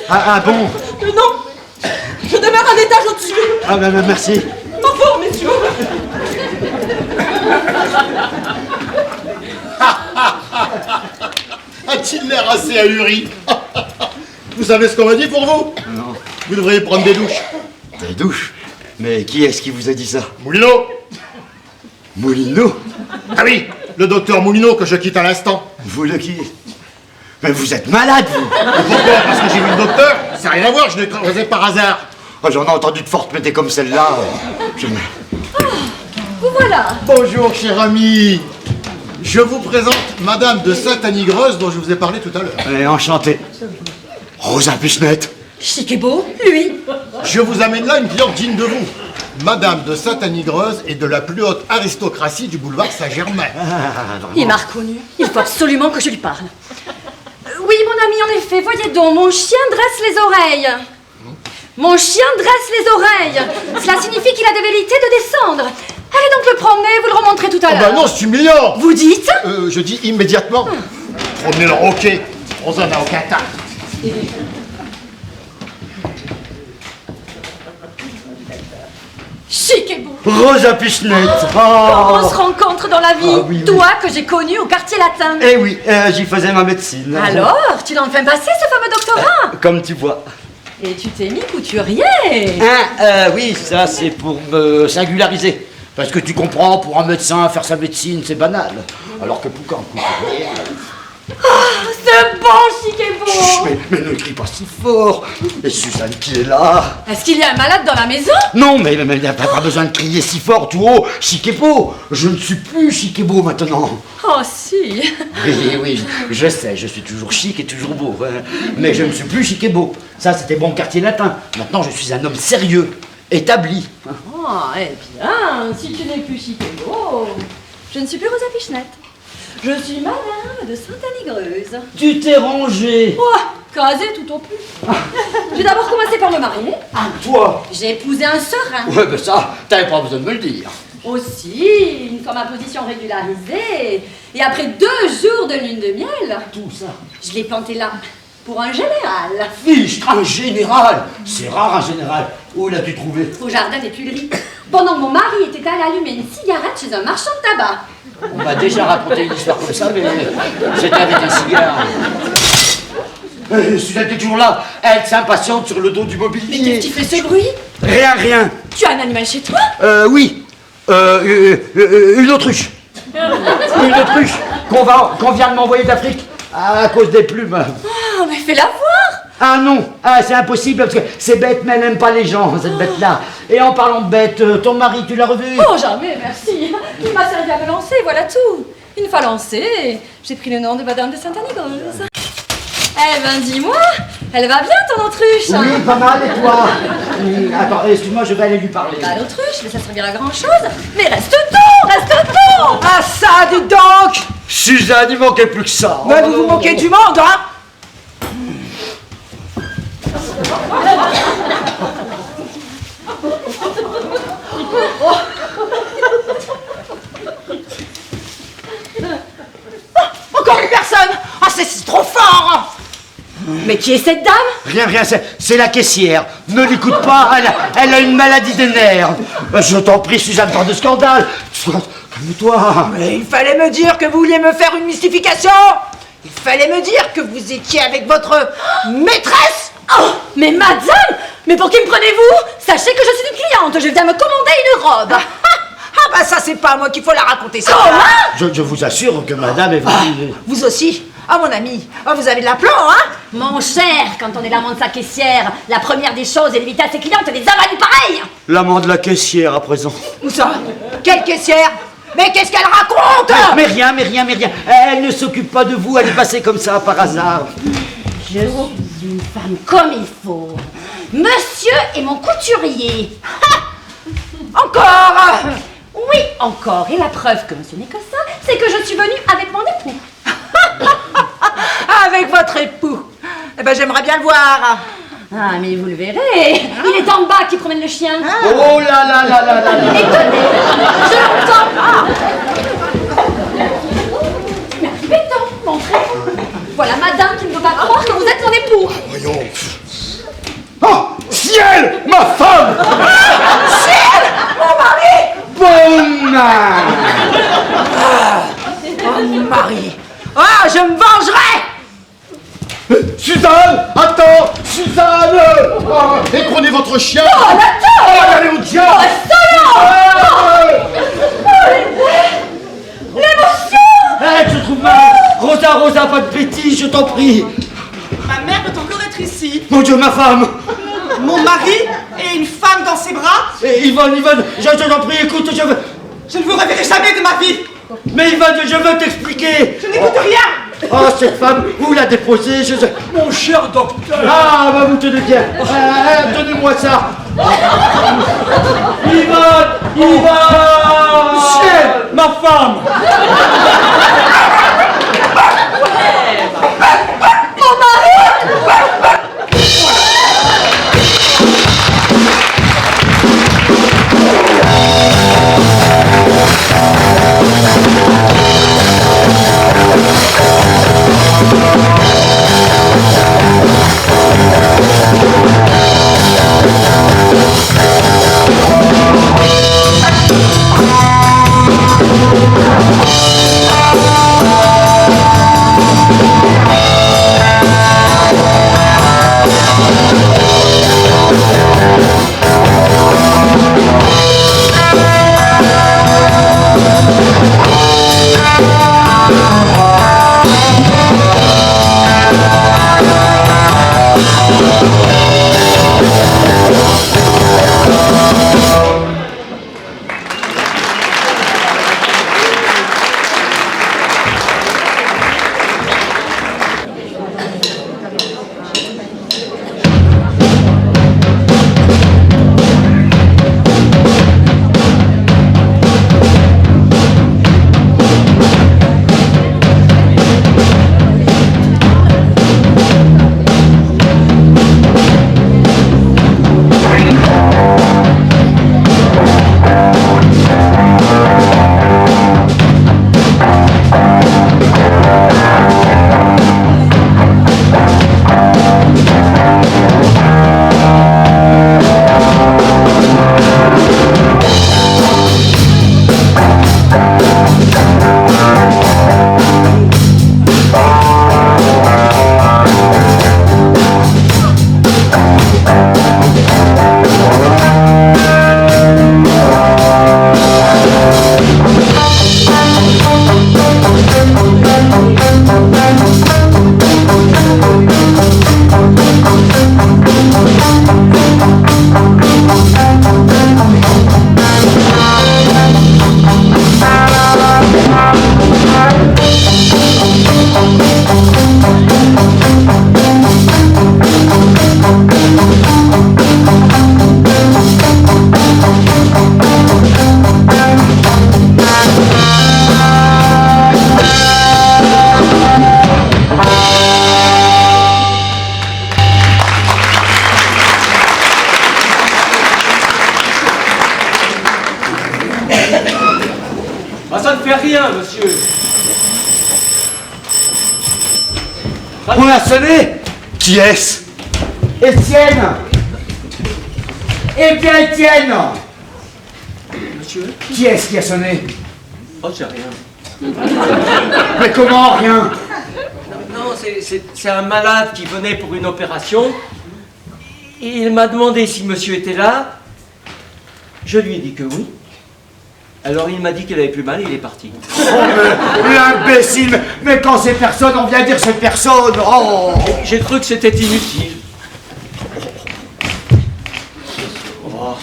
Ah bon? Non, je demeure un étage au-dessus. Ah ben merci. Au revoir, messieurs. A-t-il l'air assez ahuri? Vous savez ce qu'on m'a dit pour vous? Non. Vous devriez prendre des douches. Des douches? Mais qui est-ce qui vous a dit ça? Moulineau. Moulineau? Ah oui, le docteur Moulineau que je quitte à l'instant. Vous le qui? Mais vous êtes malade, vous! Pourquoi? Parce que j'ai vu le docteur? Ça n'a rien à voir, je l'ai croisé par hasard. Oh, j'en ai entendu de fortes péter comme celle-là. Vous voilà. Bonjour, cher ami. Je vous présente Madame de Sainte-Annie-Greuze dont je vous ai parlé tout à l'heure. Enchanté. Rosa Pichenette. Chic et beau, lui. Je vous amène là une cliente digne de vous. Madame de Sainte-Annie-Greuze est de la plus haute aristocratie du boulevard Saint-Germain. Il m'a reconnu. Il faut absolument que je lui parle. Oui, mon ami, en effet, voyez donc, mon chien dresse les oreilles. Mon chien dresse les oreilles. Cela signifie qu'il a des velléités de descendre. Allez donc le promener, vous le remonterez tout à l'heure. Bah non, c'est humiliant. Vous dites? Je dis immédiatement. Promenez le roquet. Rosa n'a aucun tact. Chic et beau. Rosa Pichenette. On se rencontre dans la vie. Ah oui, oui. Toi que j'ai connu au quartier latin. Eh oui, j'y faisais ma médecine. Alors, tu l'as enfin passé ce fameux doctorat? Comme tu vois. Et tu t'es mis couturier. Oui, ça c'est pour me singulariser. Parce que tu comprends, pour un médecin, faire sa médecine, c'est banal. Alors que pour un couturier... Oh, c'est bon, chic et beau. Chut, mais ne crie pas si fort. Et Suzanne qui est là. Est-ce qu'il y a un malade dans la maison? Non, mais il n'y a pas besoin de crier si fort, tout haut. Chic et beau. Je ne suis plus chic et beau maintenant. Oh, si. Oui, je sais, je suis toujours chic et toujours beau. Hein. Mais je ne suis plus chic et beau. Ça, c'était bon quartier latin. Maintenant, je suis un homme sérieux, établi. Oh, eh bien, si tu n'es plus chic et beau, je ne suis plus Rosa Pichenette. Je suis Madame de Sainte-Annie-Greuze. Tu t'es rangé. Oh, casé tout au plus. J'ai d'abord commencé par me marier. Ah, toi? J'ai épousé un serein. Ouais, ben ça, t'avais pas besoin de me le dire. Aussi, une femme à position régularisée. Et après 2 jours de lune de miel, Tout ça. je l'ai planté là, pour un général. Fichtre, un général. C'est rare, un général. Où l'as-tu trouvé? Au jardin des Tuileries. Pendant que mon mari était allé allumer une cigarette chez un marchand de tabac. On m'a déjà raconté une histoire comme ça, mais c'était avec un cigare. Suzanne est toujours là. Elle s'impatiente sur le dos du mobilier. Mais qu'est-ce qui fait ce bruit? Rien. Tu as un animal chez toi? Oui. Une autruche. Une autruche qu'on vient de m'envoyer d'Afrique à cause des plumes. Oh, mais fais-la voir. Ah non, c'est impossible parce que c'est bête, mais elle n'aime pas les gens, cette bête-là. Et en parlant de bête, ton mari, tu l'as revu? Oh, jamais, merci. Il m'a servi à me lancer, voilà tout. Une fois lancée, j'ai pris le nom de Madame de Sainte-Annie-Greuze. Eh ben, dis-moi, elle va bien, ton autruche? Oui, pas mal, et toi? Attends, excuse-moi, je vais aller lui parler. Bah, l'autruche, mais ça servira à grand-chose. Mais reste-t-on. Ah ça, dites donc. Suzanne, il manquait plus que ça. Mais vous vous moquez du monde, hein? Encore une personne. Ah, c'est trop fort. Mais qui est cette dame? Rien, c'est la caissière. Ne l'écoute pas, elle a une maladie des nerfs. Je t'en prie, Suzanne, pas de scandale. Calme-toi. Mais il fallait me dire que vous vouliez me faire une mystification. Il fallait me dire que vous étiez avec votre maîtresse. Oh, mais madame, mais pour qui me prenez-vous? Sachez que je suis une cliente, je viens me commander une robe. Ah bah ça, c'est pas à moi qu'il faut la raconter, ça. Comment? Je vous assure que madame est venue... Vous aussi? Ah, mon ami, vous avez de l'aplomb, hein? Mon cher, quand on est l'amant de sa caissière, la première des choses est d'éviter à ses clientes des avaries pareilles. L'amant de la caissière, à présent. Où ça? Quelle caissière? Mais qu'est-ce qu'elle raconte? Mais rien. Elle ne s'occupe pas de vous, elle est passée comme ça, par hasard. Je suis une femme comme il faut. Monsieur est mon couturier. Encore? Oui, encore. Et la preuve que monsieur n'est que ça, c'est que je suis venue avec mon époux. Avec votre époux? Eh ben, j'aimerais bien le voir. Ah, mais vous le verrez. Il est en bas qui promène le chien. Oh là là. Et tenez, je l'entends pas. Mais arrivez donc, montrez-vous. Voilà madame qui ne veut pas croire que vous êtes mon époux. Voyons, Oh, ciel, ma femme! Ciel, mon mari! Bonne main! Oh, mon mari! Ah, je me vengerai! Suzanne! Attends! Suzanne! Oh, et prenez votre chien! Oh, attends! Oh, allez au diable! Oh, l'émotion! Arrête, je trouve mal. Rosa, pas de bêtises, je t'en prie. Ma mère peut encore être ici. Mon Dieu, ma femme. Mon mari et une femme dans ses bras. Et Yvonne, je t'en prie, écoute, je veux... Je ne vous reverrai jamais de ma vie. Mais Yvonne, je veux t'expliquer. Je n'écoute rien. Oh, cette femme, où l'a déposée, Mon cher docteur! Ah, bah vous tenez bien. Donnez-moi ça. Yvonne! Ciel, ma femme! Ah, ça ne fait rien, monsieur. On a sonné. Qui est-ce? Étienne. Eh bien, Étienne. Monsieur? Qui est-ce qui a sonné? Oh, j'ai rien. Mais comment, rien? Non, c'est un malade qui venait pour une opération. Il m'a demandé si monsieur était là. Je lui ai dit que oui. Alors il m'a dit qu'il avait plus mal et il est parti. Oh, mais l'imbécile! Mais quand c'est personne, on vient dire c'est personne! Oh! J'ai cru que c'était inutile. Oh,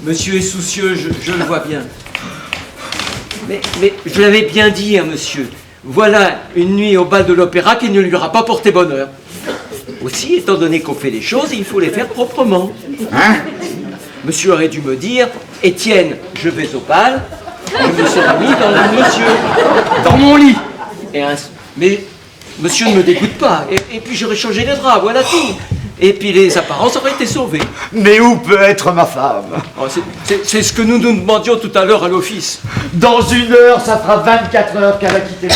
monsieur est soucieux, je le vois bien. Mais je l'avais bien dit, hein, monsieur. Voilà une nuit au bal de l'opéra qui ne lui aura pas porté bonheur. Aussi, étant donné qu'on fait les choses, il faut les faire proprement. Hein? Monsieur aurait dû me dire, Étienne, je vais au bal. Je me serais mis dans le monsieur. Dans mon lit! Mais monsieur ne me dégoûte pas. Et puis j'aurais changé les draps, voilà tout. Et puis les apparences auraient été sauvées. Mais où peut être ma femme? Oh, c'est ce que nous nous demandions tout à l'heure à l'office. Dans 1 heure, ça fera 24 heures qu'elle a quitté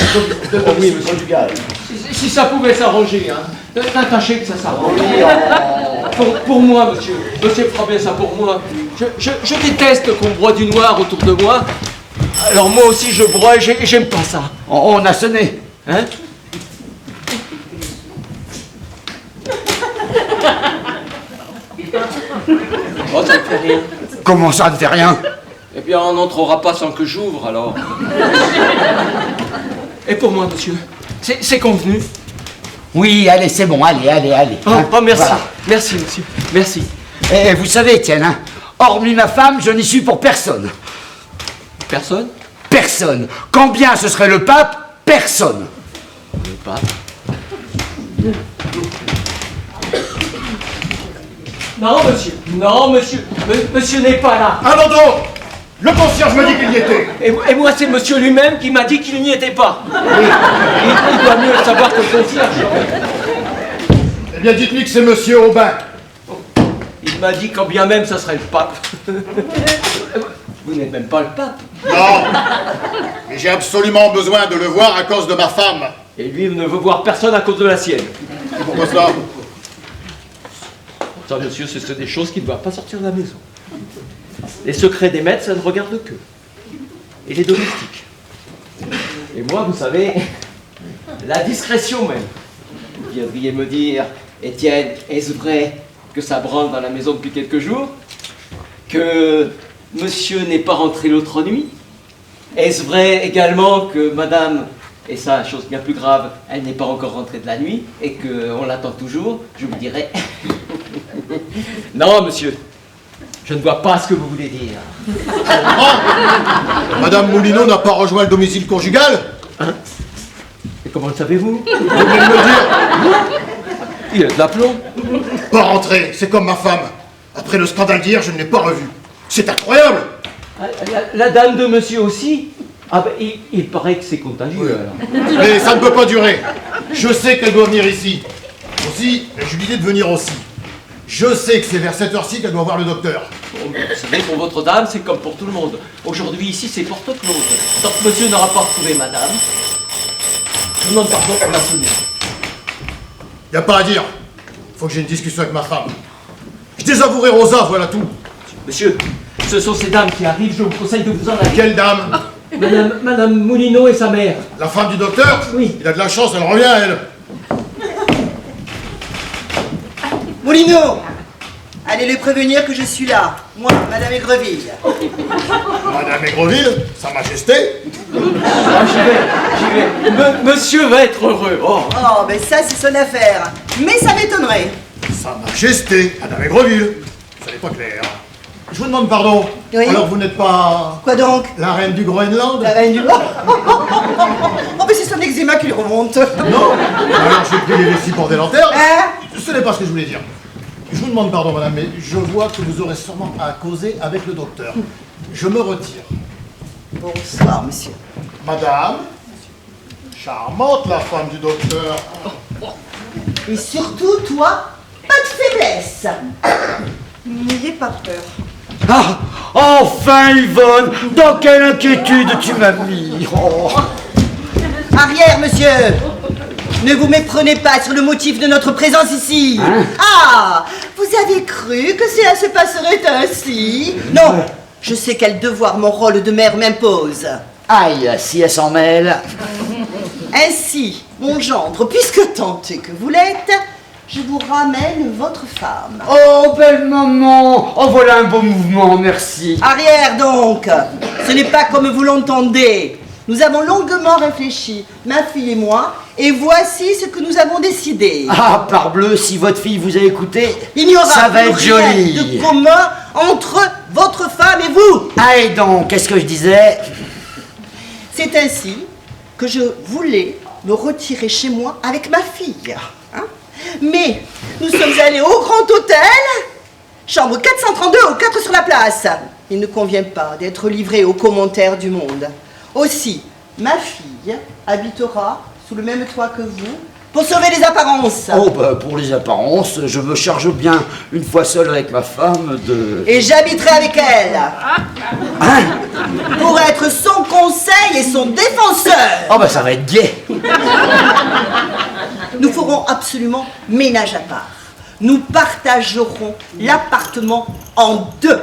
le domicile conjugal. Si ça pouvait s'arranger, hein. Tâchez que ça s'arrange. Pour moi, monsieur. Monsieur fera bien ça pour moi. Je déteste qu'on broie du noir autour de moi. Alors moi aussi je broie et j'aime pas ça. On a sonné. Hein? Oh, ça ne fait rien. Comment ça ne fait rien? Eh bien, on n'entrera pas sans que j'ouvre, alors. Et pour moi, monsieur, c'est convenu. Oui, allez, c'est bon, allez. Oh, merci. Voilà. Merci, monsieur. Merci. Et vous savez, Étienne, hein, hormis ma femme, je n'y suis pour personne. Personne? Personne. Quand bien ce serait le pape, personne. Le pape? Non, monsieur. Non, monsieur. Monsieur n'est pas là. Allons donc! Le concierge me dit qu'il y était. Et moi, c'est monsieur lui-même qui m'a dit qu'il n'y était pas. Il doit mieux le savoir que le concierge. Eh bien, dites-lui que c'est monsieur Aubin. Il m'a dit quand bien même ça serait le pape. Vous n'êtes même pas le pape. Non. Mais j'ai absolument besoin de le voir à cause de ma femme. Et lui, il ne veut voir personne à cause de la sienne. Et pourquoi cela? Ça, monsieur, c'est des choses qui ne doivent pas sortir de la maison. Les secrets des maîtres, ça ne regarde que. Et les domestiques. Et moi, vous savez, la discrétion même. Vous viendriez me dire, Étienne, est-ce vrai que ça branle dans la maison depuis quelques jours? Que monsieur n'est pas rentré l'autre nuit? Est-ce vrai également que madame, et ça, chose bien plus grave, elle n'est pas encore rentrée de la nuit et qu'on l'attend toujours? Je vous dirais... Non, monsieur. Je ne vois pas ce que vous voulez dire. Madame Moulineau n'a pas rejoint le domicile conjugal? Hein? Et comment le savez-vous? Vous venez de me le dire. Il a de l'aplomb. Pas rentré, c'est comme ma femme. Après le scandale d'hier, je ne l'ai pas revue. C'est incroyable. La dame de monsieur aussi? Ah ben, il paraît que c'est contagieux, alors. Mais ça ne peut pas durer. Je sais qu'elle doit venir ici. Aussi, j'ai eu l'idée de venir aussi. Je sais que c'est vers cette heure-ci qu'elle doit voir le docteur. Bon, vous savez, pour votre dame, c'est comme pour tout le monde. Aujourd'hui, ici, c'est porte close. Tant que monsieur n'aura pas retrouvé madame, je demande pardon, on m'a sonné. Y a pas à dire. Faut que j'ai une discussion avec ma femme. Je désavouerai Rosa, voilà tout. Monsieur, ce sont ces dames qui arrivent, je vous conseille de vous en aller. Quelle dame? Madame Moulineau et sa mère. La femme du docteur? Oui. Il a de la chance, elle revient, elle. Moulineau, allez les prévenir que je suis là. Moi, Madame Aigreville. Madame Aigreville, Sa Majesté. Ah, j'y vais. Monsieur va être heureux. Oh. Oh, ben ça, c'est son affaire. Mais ça m'étonnerait. Sa Majesté, Madame Aigreville. Ça n'est pas clair. Je vous demande pardon. Oui. Alors vous n'êtes pas... Quoi donc? La reine du Groenland? La reine du... Oh, mais c'est son eczéma qui lui remonte. Non. Alors j'ai pris les vessies pour des lanternes. Hein? Ce n'est pas ce que je voulais dire. Je vous demande pardon, madame, mais je vois que vous aurez sûrement à causer avec le docteur. Je me retire. Bonsoir, monsieur. Madame, charmante la femme du docteur. Et surtout, toi, pas de faiblesse. N'ayez pas peur. Ah, enfin, Yvonne, dans quelle inquiétude tu m'as mis. Oh. Arrière, monsieur. Ne vous méprenez pas sur le motif de notre présence ici. Hein? Ah, vous avez cru que cela se passerait ainsi? Non, je sais quel devoir mon rôle de mère m'impose. Aïe, si elle s'en mêle. Ainsi, mon gendre, puisque tenté que vous l'êtes, je vous ramène votre femme. Oh, belle maman. Oh, voilà un beau mouvement, merci. Arrière donc. Ce n'est pas comme vous l'entendez. Nous avons longuement réfléchi, ma fille et moi, et voici ce que nous avons décidé. Ah, parbleu, si votre fille vous a écouté, Il n'y aura ça va plus être rien joli. de commun entre votre femme et vous. Ah, et donc, qu'est-ce que je disais? C'est ainsi que je voulais me retirer chez moi avec ma fille. Hein? Mais nous sommes allés au Grand Hôtel, chambre 432 au 4 sur la place. Il ne convient pas d'être livré aux commentaires du monde. Aussi, ma fille habitera sous le même toit que vous, pour sauver les apparences. Oh, bah, pour les apparences, je me charge bien, une fois seul avec ma femme, de... Et j'habiterai avec elle. Hein? Pour être son conseil et son défenseur. Oh, bah, ça va être gai. Nous ferons absolument ménage à part. Nous partagerons l'appartement en deux.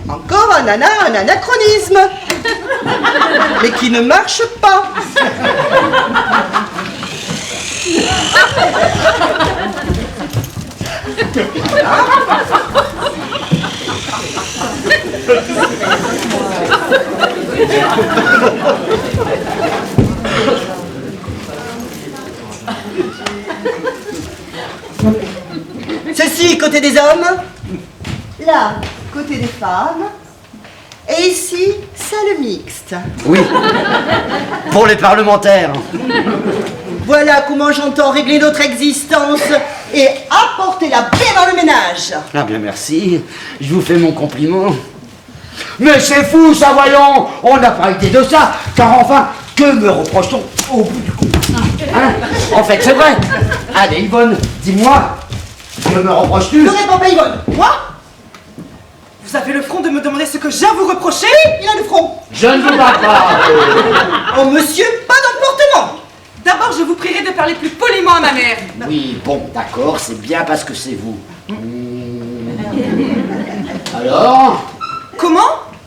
Encore un anachronisme, mais qui ne marche pas. Ceci, côté des hommes, là, côté des femmes, et ici, salle mixte. Oui, pour les parlementaires. Voilà comment j'entends régler notre existence et apporter la paix dans le ménage. Ah bien, merci, je vous fais mon compliment. Mais c'est fou, ça, voyons. On n'a pas idée de ça, car enfin, que me reproche-t-on au bout du compte, hein? En fait, c'est vrai. Allez, Yvonne, dis-moi, que me reproches-tu? Ne réponds pas, Yvonne. Moi? Vous avez le front de me demander ce que j'ai à vous reprocher? Il a le front. Je ne vous bats pas. Oh, monsieur, pas d'emportement. D'abord, je vous prierai de parler plus poliment à ma mère. Oui, bon, d'accord, c'est bien parce que c'est vous. Alors? Comment?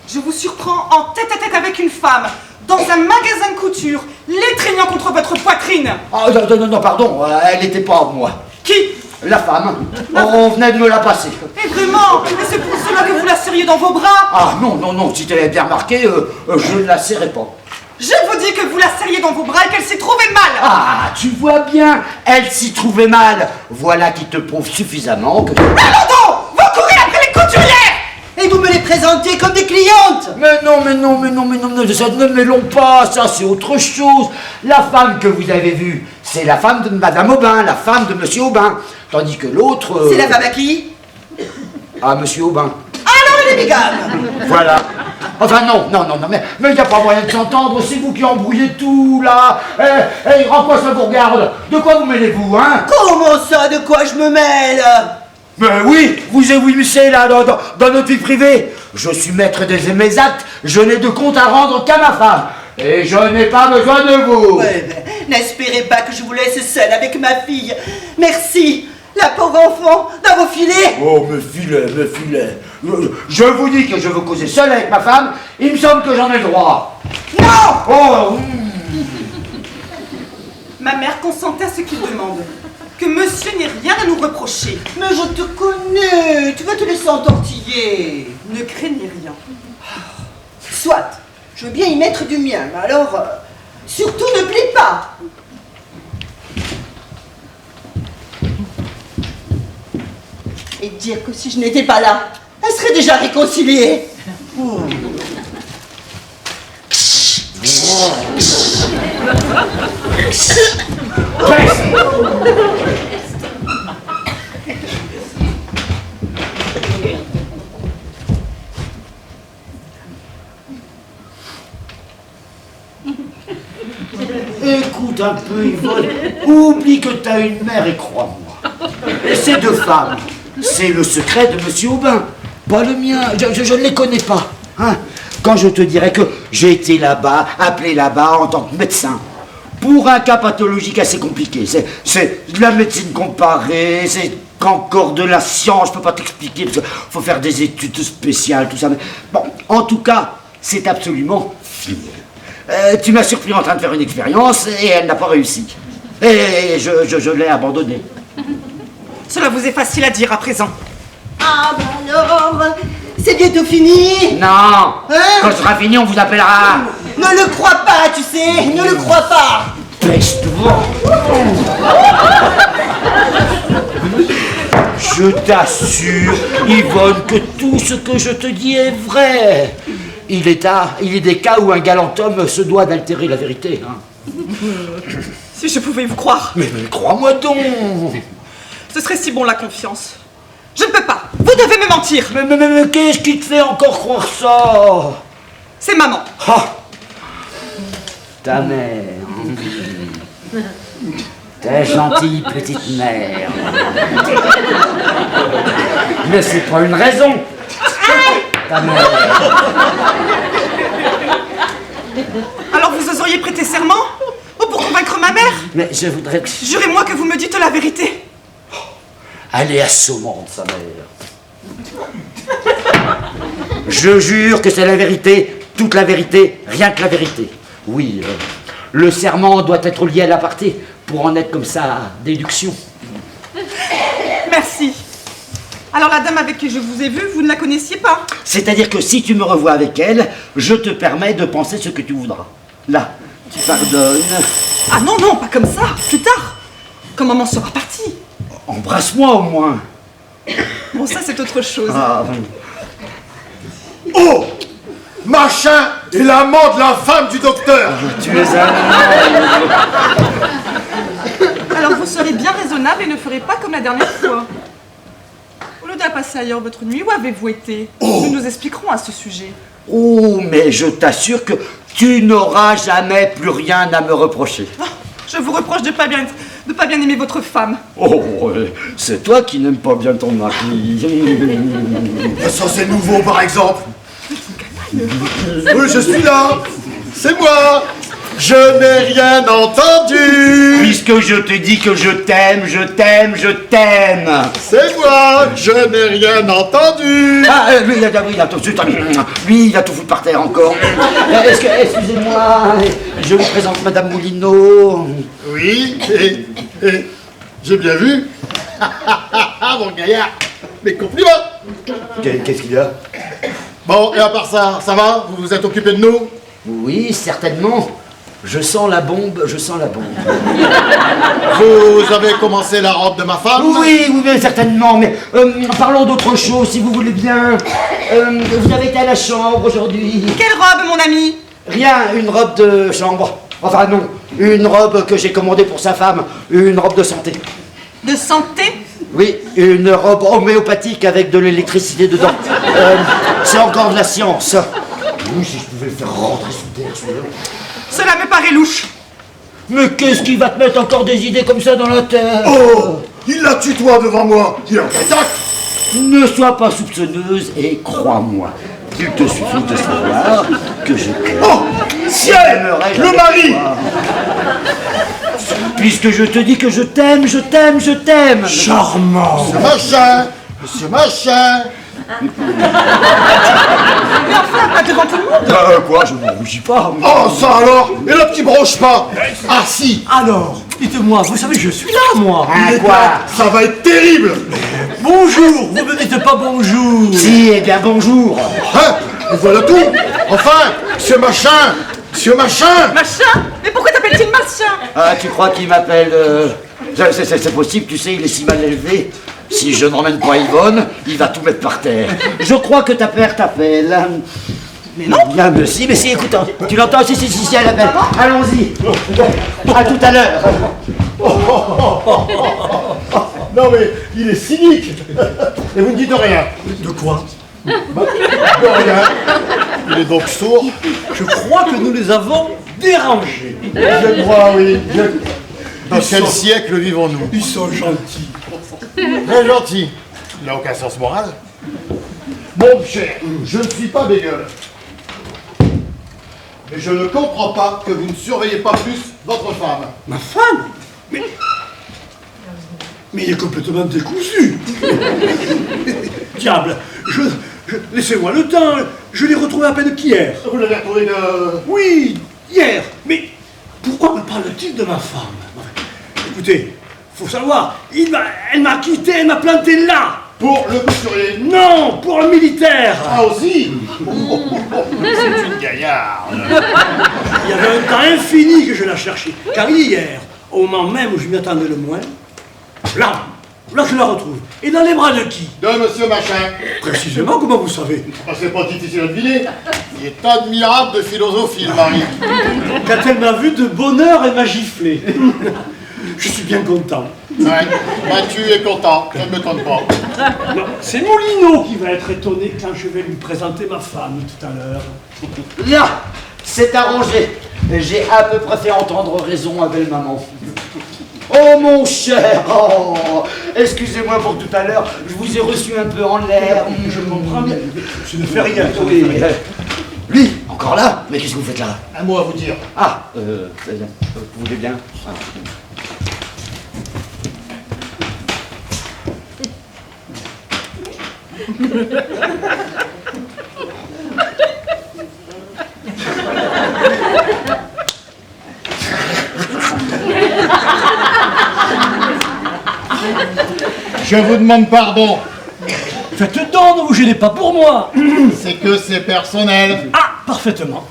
Je vous surprends en tête-à-tête avec une femme, dans un magasin de couture, l'étreignant contre votre poitrine. Oh, non, pardon, elle n'était pas à moi. Qui? La femme. On venait de me la passer. Et vraiment? Et c'est pour cela que vous la serriez dans vos bras? Ah, non, si tu avais bien remarqué, je ne la serrais pas. Je vous dis que vous la serriez dans vos bras et qu'elle s'est trouvée mal. Ah, tu vois bien, elle s'y trouvait mal. Voilà qui te prouve suffisamment que... Abandon! Vous courez après les couturières! Et vous me les présentez comme des clientes. Mais non, ça ne mêlons pas, ça c'est autre chose. La femme que vous avez vue, c'est la femme de Madame Aubin, la femme de Monsieur Aubin. Tandis que l'autre... C'est la femme à qui? À Monsieur Aubin. Alors elle est bigame. Voilà. Enfin non, mais il n'y a pas moyen de s'entendre, c'est vous qui embrouillez tout, là. En quoi ça vous regarde? De quoi vous mêlez-vous, hein? Comment ça, de quoi je me mêle? Mais oui, vous évoluez là, dans notre vie privée. Je suis maître de mes actes, je n'ai de compte à rendre qu'à ma femme. Et je n'ai pas besoin de vous. Ouais, n'espérez pas que je vous laisse seule avec ma fille. Merci, la pauvre enfant, dans vos filets. Oh, me filez. Je vous dis que je veux causer seul avec ma femme, il me semble que j'en ai le droit. Non! Oh, Ma mère consentait à ce qu'il demande. Que monsieur n'ait rien à nous reprocher. Mais je te connais, tu vas te laisser entortiller. Ne craignez rien. Soit, je veux bien y mettre du mien, mais alors, surtout ne plie pas. Et dire que si je n'étais pas là, elle serait déjà réconciliée. écoute un peu, Yvonne, oublie que t'as une mère et crois-moi. Et ces deux femmes, c'est le secret de Monsieur Aubin, pas le mien, je ne les connais pas. Hein. Quand je te dirais que j'ai été là-bas, appelé là-bas en tant que médecin, pour un cas pathologique assez compliqué, c'est de la médecine comparée, c'est encore de la science, je peux pas t'expliquer, parce qu'il faut faire des études spéciales, tout ça. Mais bon, en tout cas, c'est absolument fini. Tu m'as surpris en train de faire une expérience et elle n'a pas réussi. Et je l'ai abandonnée. Cela vous est facile à dire à présent. Ah bah alors, c'est bientôt fini. Non. Quand ce sera fini, on vous appellera. Ne le crois pas, tu sais, ne le crois pas. Peste-toi. Je t'assure, Yvonne, que tout ce que je te dis est vrai. Il est des cas où un galant homme se doit d'altérer la vérité. Hein. Si je pouvais vous croire. Mais crois-moi donc. Ce serait si bon la confiance. Je ne peux pas. Vous Vous devez me mentir. Mais qu'est-ce qui te fait encore croire ça? C'est maman. Ah, ta mère. T'es gentille petite mère. Mais c'est pas une raison. Ta mère. Alors vous oseriez prêter serment? Oh, pour convaincre ma mère? Mais je voudrais que... Jurez-moi que vous me dites la vérité. Elle est assommante, sa mère. Je jure que c'est la vérité, toute la vérité, rien que la vérité. Oui, le serment doit être lié à la partie pour en être comme ça à déduction. Merci. Alors la dame avec qui je vous ai vu, vous ne la connaissiez pas? C'est-à-dire que si tu me revois avec elle, je te permets de penser ce que tu voudras. Là, tu pardonnes. Ah non, non, pas comme ça, plus tard. Quand maman sera partie. Embrasse-moi au moins. Bon, ça c'est autre chose. Ah, Oh! Machin est l'amant de la femme du docteur. tu es un... Alors vous serez bien raisonnable et ne ferez pas comme la dernière fois. Au lieu de la passer ailleurs votre nuit, où avez-vous été? Nous nous expliquerons à ce sujet. Oh, mais je t'assure que tu n'auras jamais plus rien à me reprocher. Oh, je vous reproche de pas bien aimer votre femme. Oh, c'est toi qui n'aimes pas bien ton mari. Ça c'est nouveau par exemple. Oui, je suis là. C'est moi. Je n'ai rien entendu. Puisque je te dis que je t'aime, je t'aime, je t'aime. C'est moi. Je n'ai rien entendu. Ah, lui, il a tout foutu par terre encore. Excusez-moi, je vous présente Madame Moulineau. Oui, et j'ai bien vu. Mon gaillard, mes compliments. Qu'est-ce qu'il y a? Bon, et à part ça, ça va? Vous vous êtes occupé de nous? Oui, certainement. Je sens la bombe, je sens la bombe. Vous avez commencé la robe de ma femme? Oui, bien certainement, mais parlons d'autre chose, si vous voulez bien. Vous avez été à la chambre aujourd'hui. Quelle robe, mon ami? Rien, une robe de chambre. Enfin non, une robe que j'ai commandée pour sa femme, une robe de santé. De santé? Oui, une robe homéopathique avec de l'électricité dedans. C'est encore de la science. Oui, si je pouvais le faire rentrer sous terre, celui-là. Cela me paraît louche. Mais qu'est-ce qui va te mettre encore des idées comme ça dans la tête? Oh! Il la tutoie devant moi. Il a un pétac. Ne sois pas soupçonneuse et crois-moi. Il te suffit de savoir que je t'aime. Oh! Ciel! Le mari! Puisque je te dis que je t'aime, je t'aime, je t'aime. Charmant. Monsieur Machin! Mais enfin, pas devant tout le monde. Quoi, je ne rougis pas. Oh, ça alors? Et le petit broche pas? Ah si! Alors, dites-moi, vous savez, je suis là, moi. Quoi? Ça va être terrible! Bonjour, vous me dites pas bonjour. Si, eh bien bonjour. Hein? Et voilà tout! Enfin, Monsieur Machin! Monsieur Machin! Machin? Mais pourquoi t'appelles-t-il Machin? Ah, tu crois qu'il m'appelle... C'est possible, tu sais, il est si mal élevé. Si je ne ramène pas Yvonne, il va tout mettre par terre. Je crois que ta mère t'appelle. Mais non! Bien, mais si, écoute, tu l'entends? Si, elle appelle. Allons-y. À tout à l'heure. Non mais, il est cynique! Et vous ne dites rien! De quoi? De rien! Il est donc sourd? Je crois que nous les avons dérangés. Je crois, oui. Dans quel siècle vivons-nous? Ils sont gentils. Très gentil. Il n'a aucun sens moral. Mon cher, je ne suis pas bégueule. Mais je ne comprends pas que vous ne surveillez pas plus votre femme. Ma femme? Mais il est complètement décousu. Diable, laissez-moi le temps. Je l'ai retrouvé à peine qu'hier. Vous l'avez retrouvé de... Oui, hier. Mais pourquoi me parle-t-il de ma femme? Écoutez, faut savoir, elle m'a quitté, elle m'a planté là. Pour le couturier. Non, pour un militaire. Ah aussi. C'est une gaillarde. Il y avait un temps infini que je la cherchais. Car hier, au moment même où je m'y attendais le moins, là je la retrouve. Et dans les bras de qui? De Monsieur Machin. Précisément, comment vous savez? Ah, c'est pas difficile à deviner. Il est admirable de philosophie, le mari. Quand elle m'a vu de bonheur, elle m'a giflé. Je suis bien content. Ouais, Mathieu est content, ça ne m'étonne pas. Non, c'est Moulineau qui va être étonné quand je vais lui présenter ma femme tout à l'heure. Là, c'est arrangé. J'ai à peu près fait entendre raison à belle-maman. Oh mon cher, oh, excusez-moi pour tout à l'heure, je vous ai reçu un peu en l'air. Je comprends bien. Je ne fais rien. Oui, lui, encore là? Mais qu'est-ce que vous faites là? Un mot à vous dire. Ah, vous voulez bien? Ah. Je vous demande pardon. Faites donc, ne vous gênez pas pour moi. C'est que c'est personnel. Ah, parfaitement.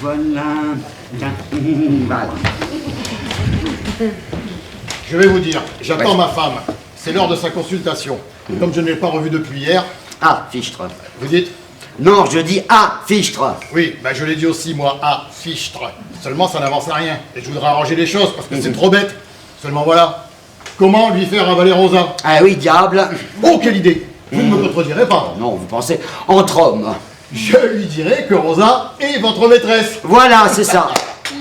Voilà. Voilà. Je vais vous dire, j'attends ma femme. C'est l'heure de sa consultation. Comme je ne l'ai pas revue depuis hier, Ah, fichtre. vous dites? Non, je dis ah, fichtre. Oui, bah je l'ai dit aussi moi, fichtre. Seulement ça n'avance à rien. Et je voudrais arranger les choses parce que c'est trop bête. Seulement voilà. Comment lui faire avaler Rosa? Ah oui, diable. Oh, quelle idée! Vous ne me contredirez pas. Non, vous pensez entre hommes. Je lui dirai que Rosa est votre maîtresse. Voilà, c'est ça.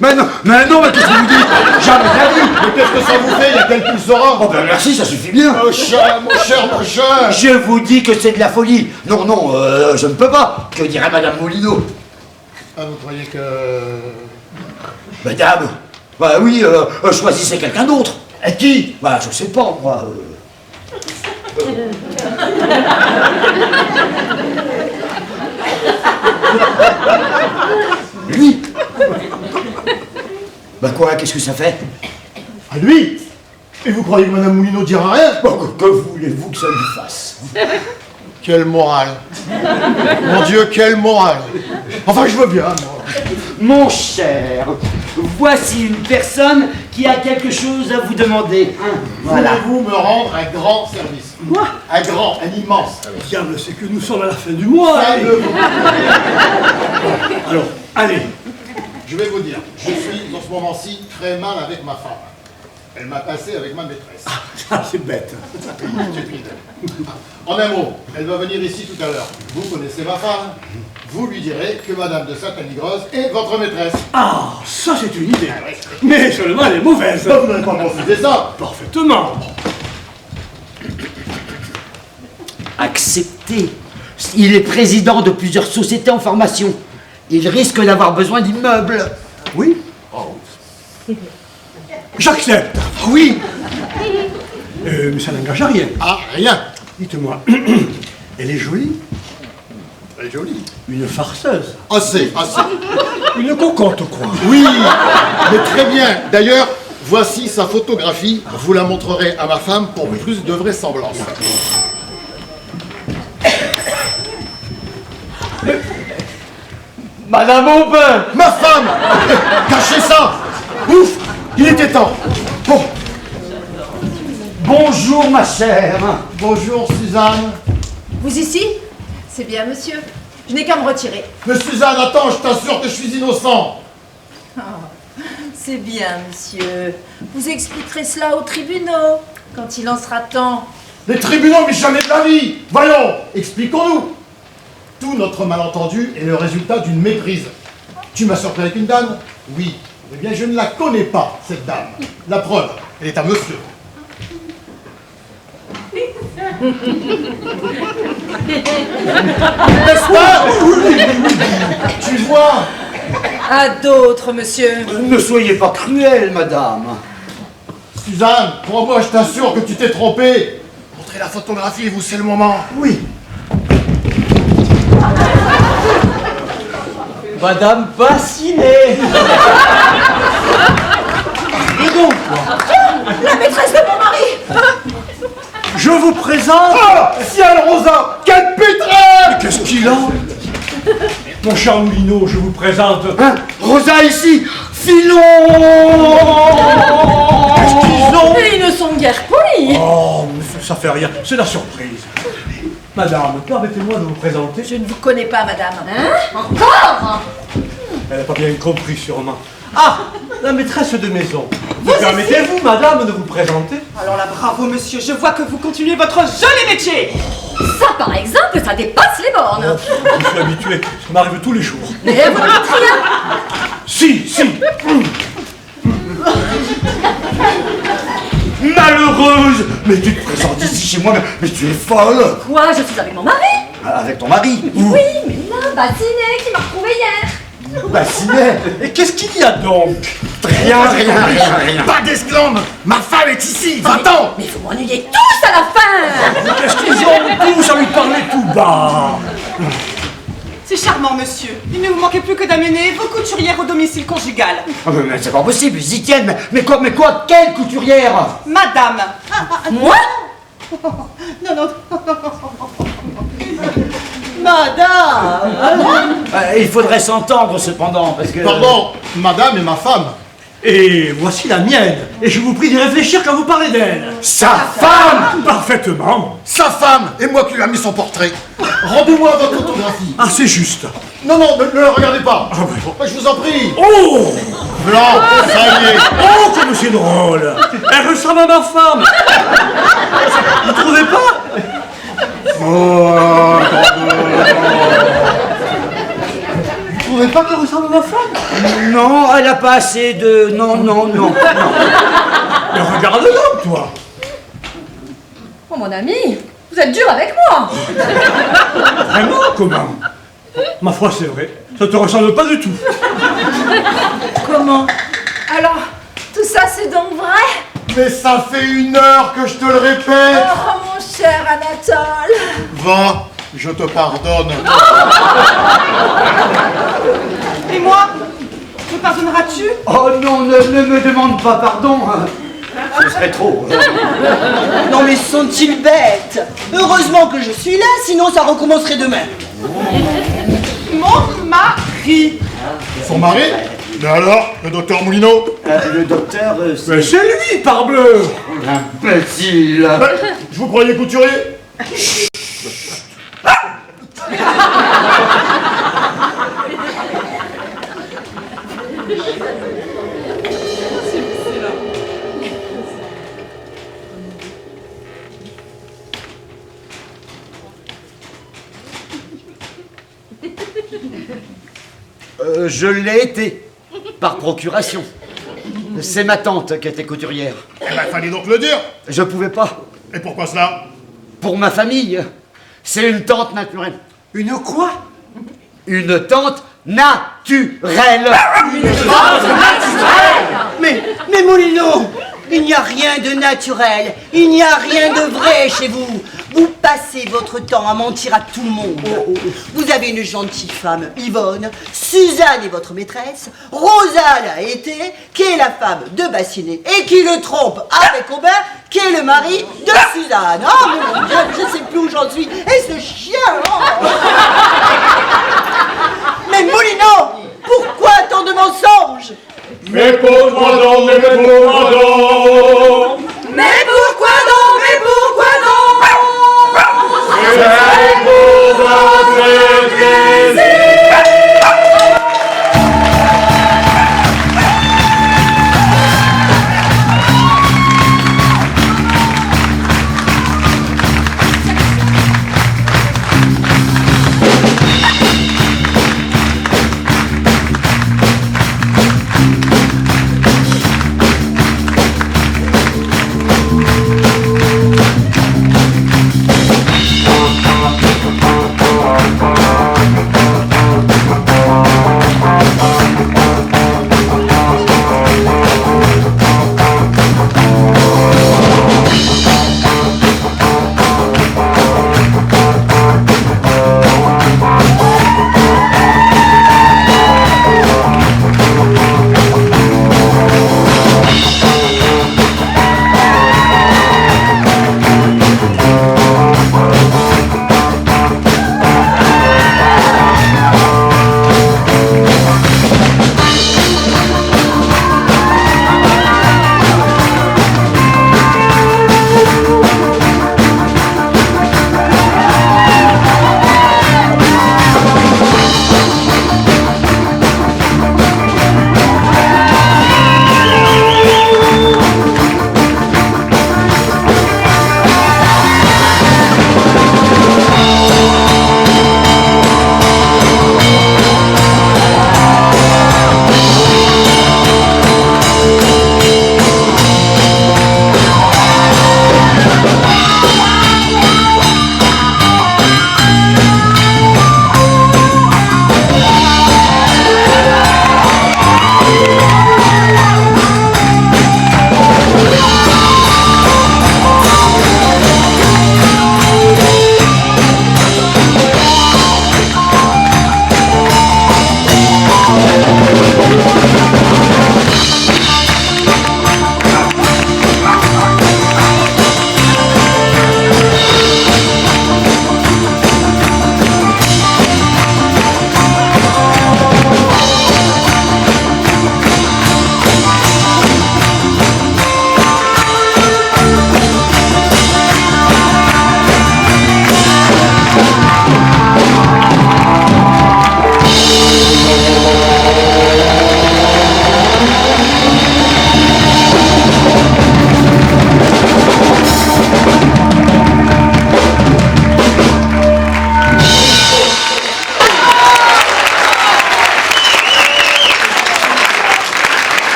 Mais non, mais qu'est-ce que vous dites? Jamais de la vie. Mais qu'est-ce que ça vous fait? Il y a quelqu'un qui le saura. Oh ben merci, ça suffit bien. Mon cher, mon cher, mon cher. Je vous dis que c'est de la folie. Non, non, je ne peux pas. Que dirait Madame Moulineau? Ah, vous croyez que... Madame? Bah oui, choisissez quelqu'un d'autre. Et qui? Bah je sais pas, moi. Lui? Bah quoi, qu'est-ce que ça fait? À lui? Et vous croyez que Madame Moulineau dira rien? Bon, que voulez-vous que ça lui fasse? Quelle morale. Mon Dieu, quelle morale. Enfin, je veux bien, moi. Mon cher, voici une personne qui a quelque chose à vous demander. Voilà. Voulez-vous me rendre un grand service? Quoi? Un grand, un immense. Diable, c'est que nous sommes à la fin du mois. Ça ne vous- Alors, allez. Je vais vous dire, je suis en ce moment-ci très mal avec ma femme. Elle m'a passé avec ma maîtresse. Ah, c'est bête. Stupide. En un mot, elle va venir ici tout à l'heure. Vous connaissez ma femme. Vous lui direz que Madame de Saint-Anigreuse est votre maîtresse. Ah, ça c'est une idée. Mais seulement elle est mauvaise. Vous n'avez pas refusé ça. Parfaitement. Accepté. Il est président de plusieurs sociétés en formation. Il risque d'avoir besoin d'immeubles. Oui. J'accepte. Oui. Mais ça n'engage à rien. Ah, rien. Dites-moi, elle est jolie? Elle est jolie. Une farceuse? Assez, assez. Une cocotte, quoi. Oui, mais très bien. D'ailleurs, voici sa photographie. Vous la montrerez à ma femme pour plus de vraisemblance. Madame Aubin. Ma femme! Cachez ça! Ouf! Il était temps. Bon. Bonjour, ma chère. Bonjour, Suzanne. Vous ici? C'est bien, monsieur. Je n'ai qu'à me retirer. Mais Suzanne, attends, je t'assure que je suis innocent. C'est bien, monsieur. Vous expliquerez cela aux tribunaux, quand il en sera temps. Les tribunaux, mais jamais de la vie. Voyons, expliquons-nous. Tout notre malentendu est le résultat d'une méprise. Tu m'as sorti avec une dame? Oui. Eh bien, je ne la connais pas, cette dame. La preuve, elle est à monsieur. N'est-ce pas? Tu vois? À d'autres, monsieur. Ne soyez pas cruelle, madame. Suzanne, crois-moi, je t'assure que tu t'es trompée. Montrez la photographie, vous, c'est le moment. Oui. Madame Bassinet. Et donc, La maîtresse de mon mari. je vous présente... Ah! Ciel Rosa! Quelle pétrole! Qu'est-ce qu'il a? Mon cher Moulineau, je vous présente... Hein? Rosa, ici. Filon. Qu'est-ce qu'ils ont? Mais ils ne sont guère polis. Oh, mais ça fait rien, c'est la surprise. Madame, permettez-moi de vous présenter. Je ne vous connais pas, madame. Encore? Elle n'a pas bien compris, sûrement. Ah, la maîtresse de maison. Vous permettez-vous, madame, de vous présenter? Alors là, bravo monsieur, je vois que vous continuez votre joli métier. Ça, par exemple, ça dépasse les bornes. Je suis habitué, ça m'arrive tous les jours. Mais vous ne dites rien. Si. Malheureuse! Mais tu te présentes ici chez moi, mais tu es folle! Quoi? Je suis avec mon mari. Avec ton mari? Oui, mais là, Bassinet qui m'a retrouvé hier. Bassinet! Et qu'est-ce qu'il y a donc? Rien. Pas d'esclandre. Ma femme est ici. Va-t'en. Mais vous m'ennuyez tous à la fin. Qu'est-ce qu'ils ont tous à lui parler tout bas? C'est charmant monsieur. Il ne vous manquait plus que d'amener vos couturières au domicile conjugal. Ah, mais c'est pas possible, ils y tiennent. Mais quoi, quelle couturière? Madame. Moi? Non. Madame. Il faudrait s'entendre cependant, parce que... Pardon, madame est ma femme. Et voici la mienne. Et je vous prie d'y réfléchir quand vous parlez d'elle. Sa femme! Parfaitement. Sa femme. Et moi qui lui ai mis son portrait. Rendez-moi votre photographie. Ah, c'est juste. Non, ne le regardez pas. Ah, ouais. Je vous en prie. Oh! Blanc, ça y est. Oh, comme c'est drôle! Elle ressemble à ma femme! Vous trouvez pas? Vous trouvez pas qu'elle ressemble à ma femme? Non, elle a pas assez de... Non. Mais regarde donc, toi! Oh, mon ami, vous êtes dur avec moi. Vraiment? Comment? Ma foi, c'est vrai. Ça te ressemble pas du tout. Comment? Alors, tout ça c'est donc vrai? Mais ça fait 1 heure que je te le répète. Oh mon cher Anatole. Va, je te pardonne. Et moi? Me pardonneras-tu? Oh non, ne me demande pas pardon. Ce serait trop. Non mais sont-ils bêtes? Heureusement que je suis là, sinon ça recommencerait demain. Mon mari. Son mari? Mais alors, le docteur Moulineau? Le docteur, Mais c'est lui, parbleu! imbécile. Je vous croyais couturier? Je l'ai été, par procuration. C'est ma tante qui était couturière. Eh ben, fallait donc le dire. Je pouvais pas. Et pourquoi cela? Pour ma famille, c'est une tante naturelle. Une quoi? Une tante naturelle. Mais Moulineau, il n'y a rien de naturel, il n'y a rien de vrai chez vous. Vous passez votre temps à mentir à tout le monde. Vous avez une gentille femme, Yvonne, Suzanne est votre maîtresse, Rosa l'a été, qui est la femme de Bassinet et qui le trompe avec Aubin, qui est le mari de Suzanne. Oh mon Dieu, je ne sais plus où j'en suis. Et ce chien, oh. Mais Moulineau, pourquoi tant de mensonges? Mais pourquoi donc, mais pourquoi donc? Mais pourquoi donc? Mais pourquoi donc? C'est pour votre plaisir.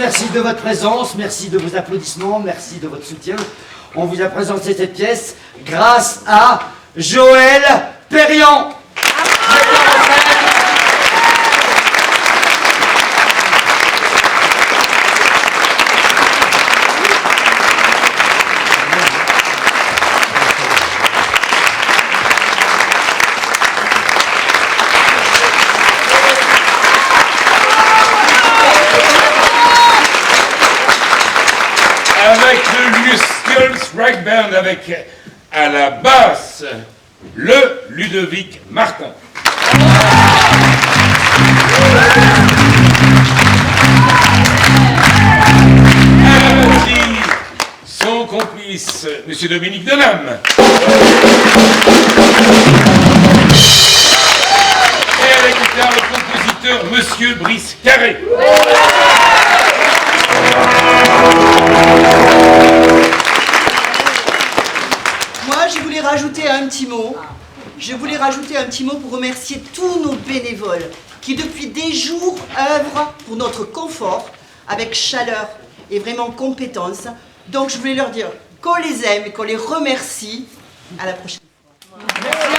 merci de votre présence, merci de vos applaudissements, merci de votre soutien. On vous a présenté cette pièce grâce à Joël Perriand. Avec le Luskull's Rag Band, avec à la basse le Ludovic Martin. À la batterie, son complice, Monsieur Dominique Denham. Et à la guitare, le compositeur, Monsieur Brice Carré. Moi, je voulais rajouter un petit mot. Je voulais rajouter un petit mot pour remercier tous nos bénévoles qui, depuis des jours, œuvrent pour notre confort avec chaleur et vraiment compétence. Donc, je voulais leur dire qu'on les aime et qu'on les remercie. À la prochaine fois. Merci.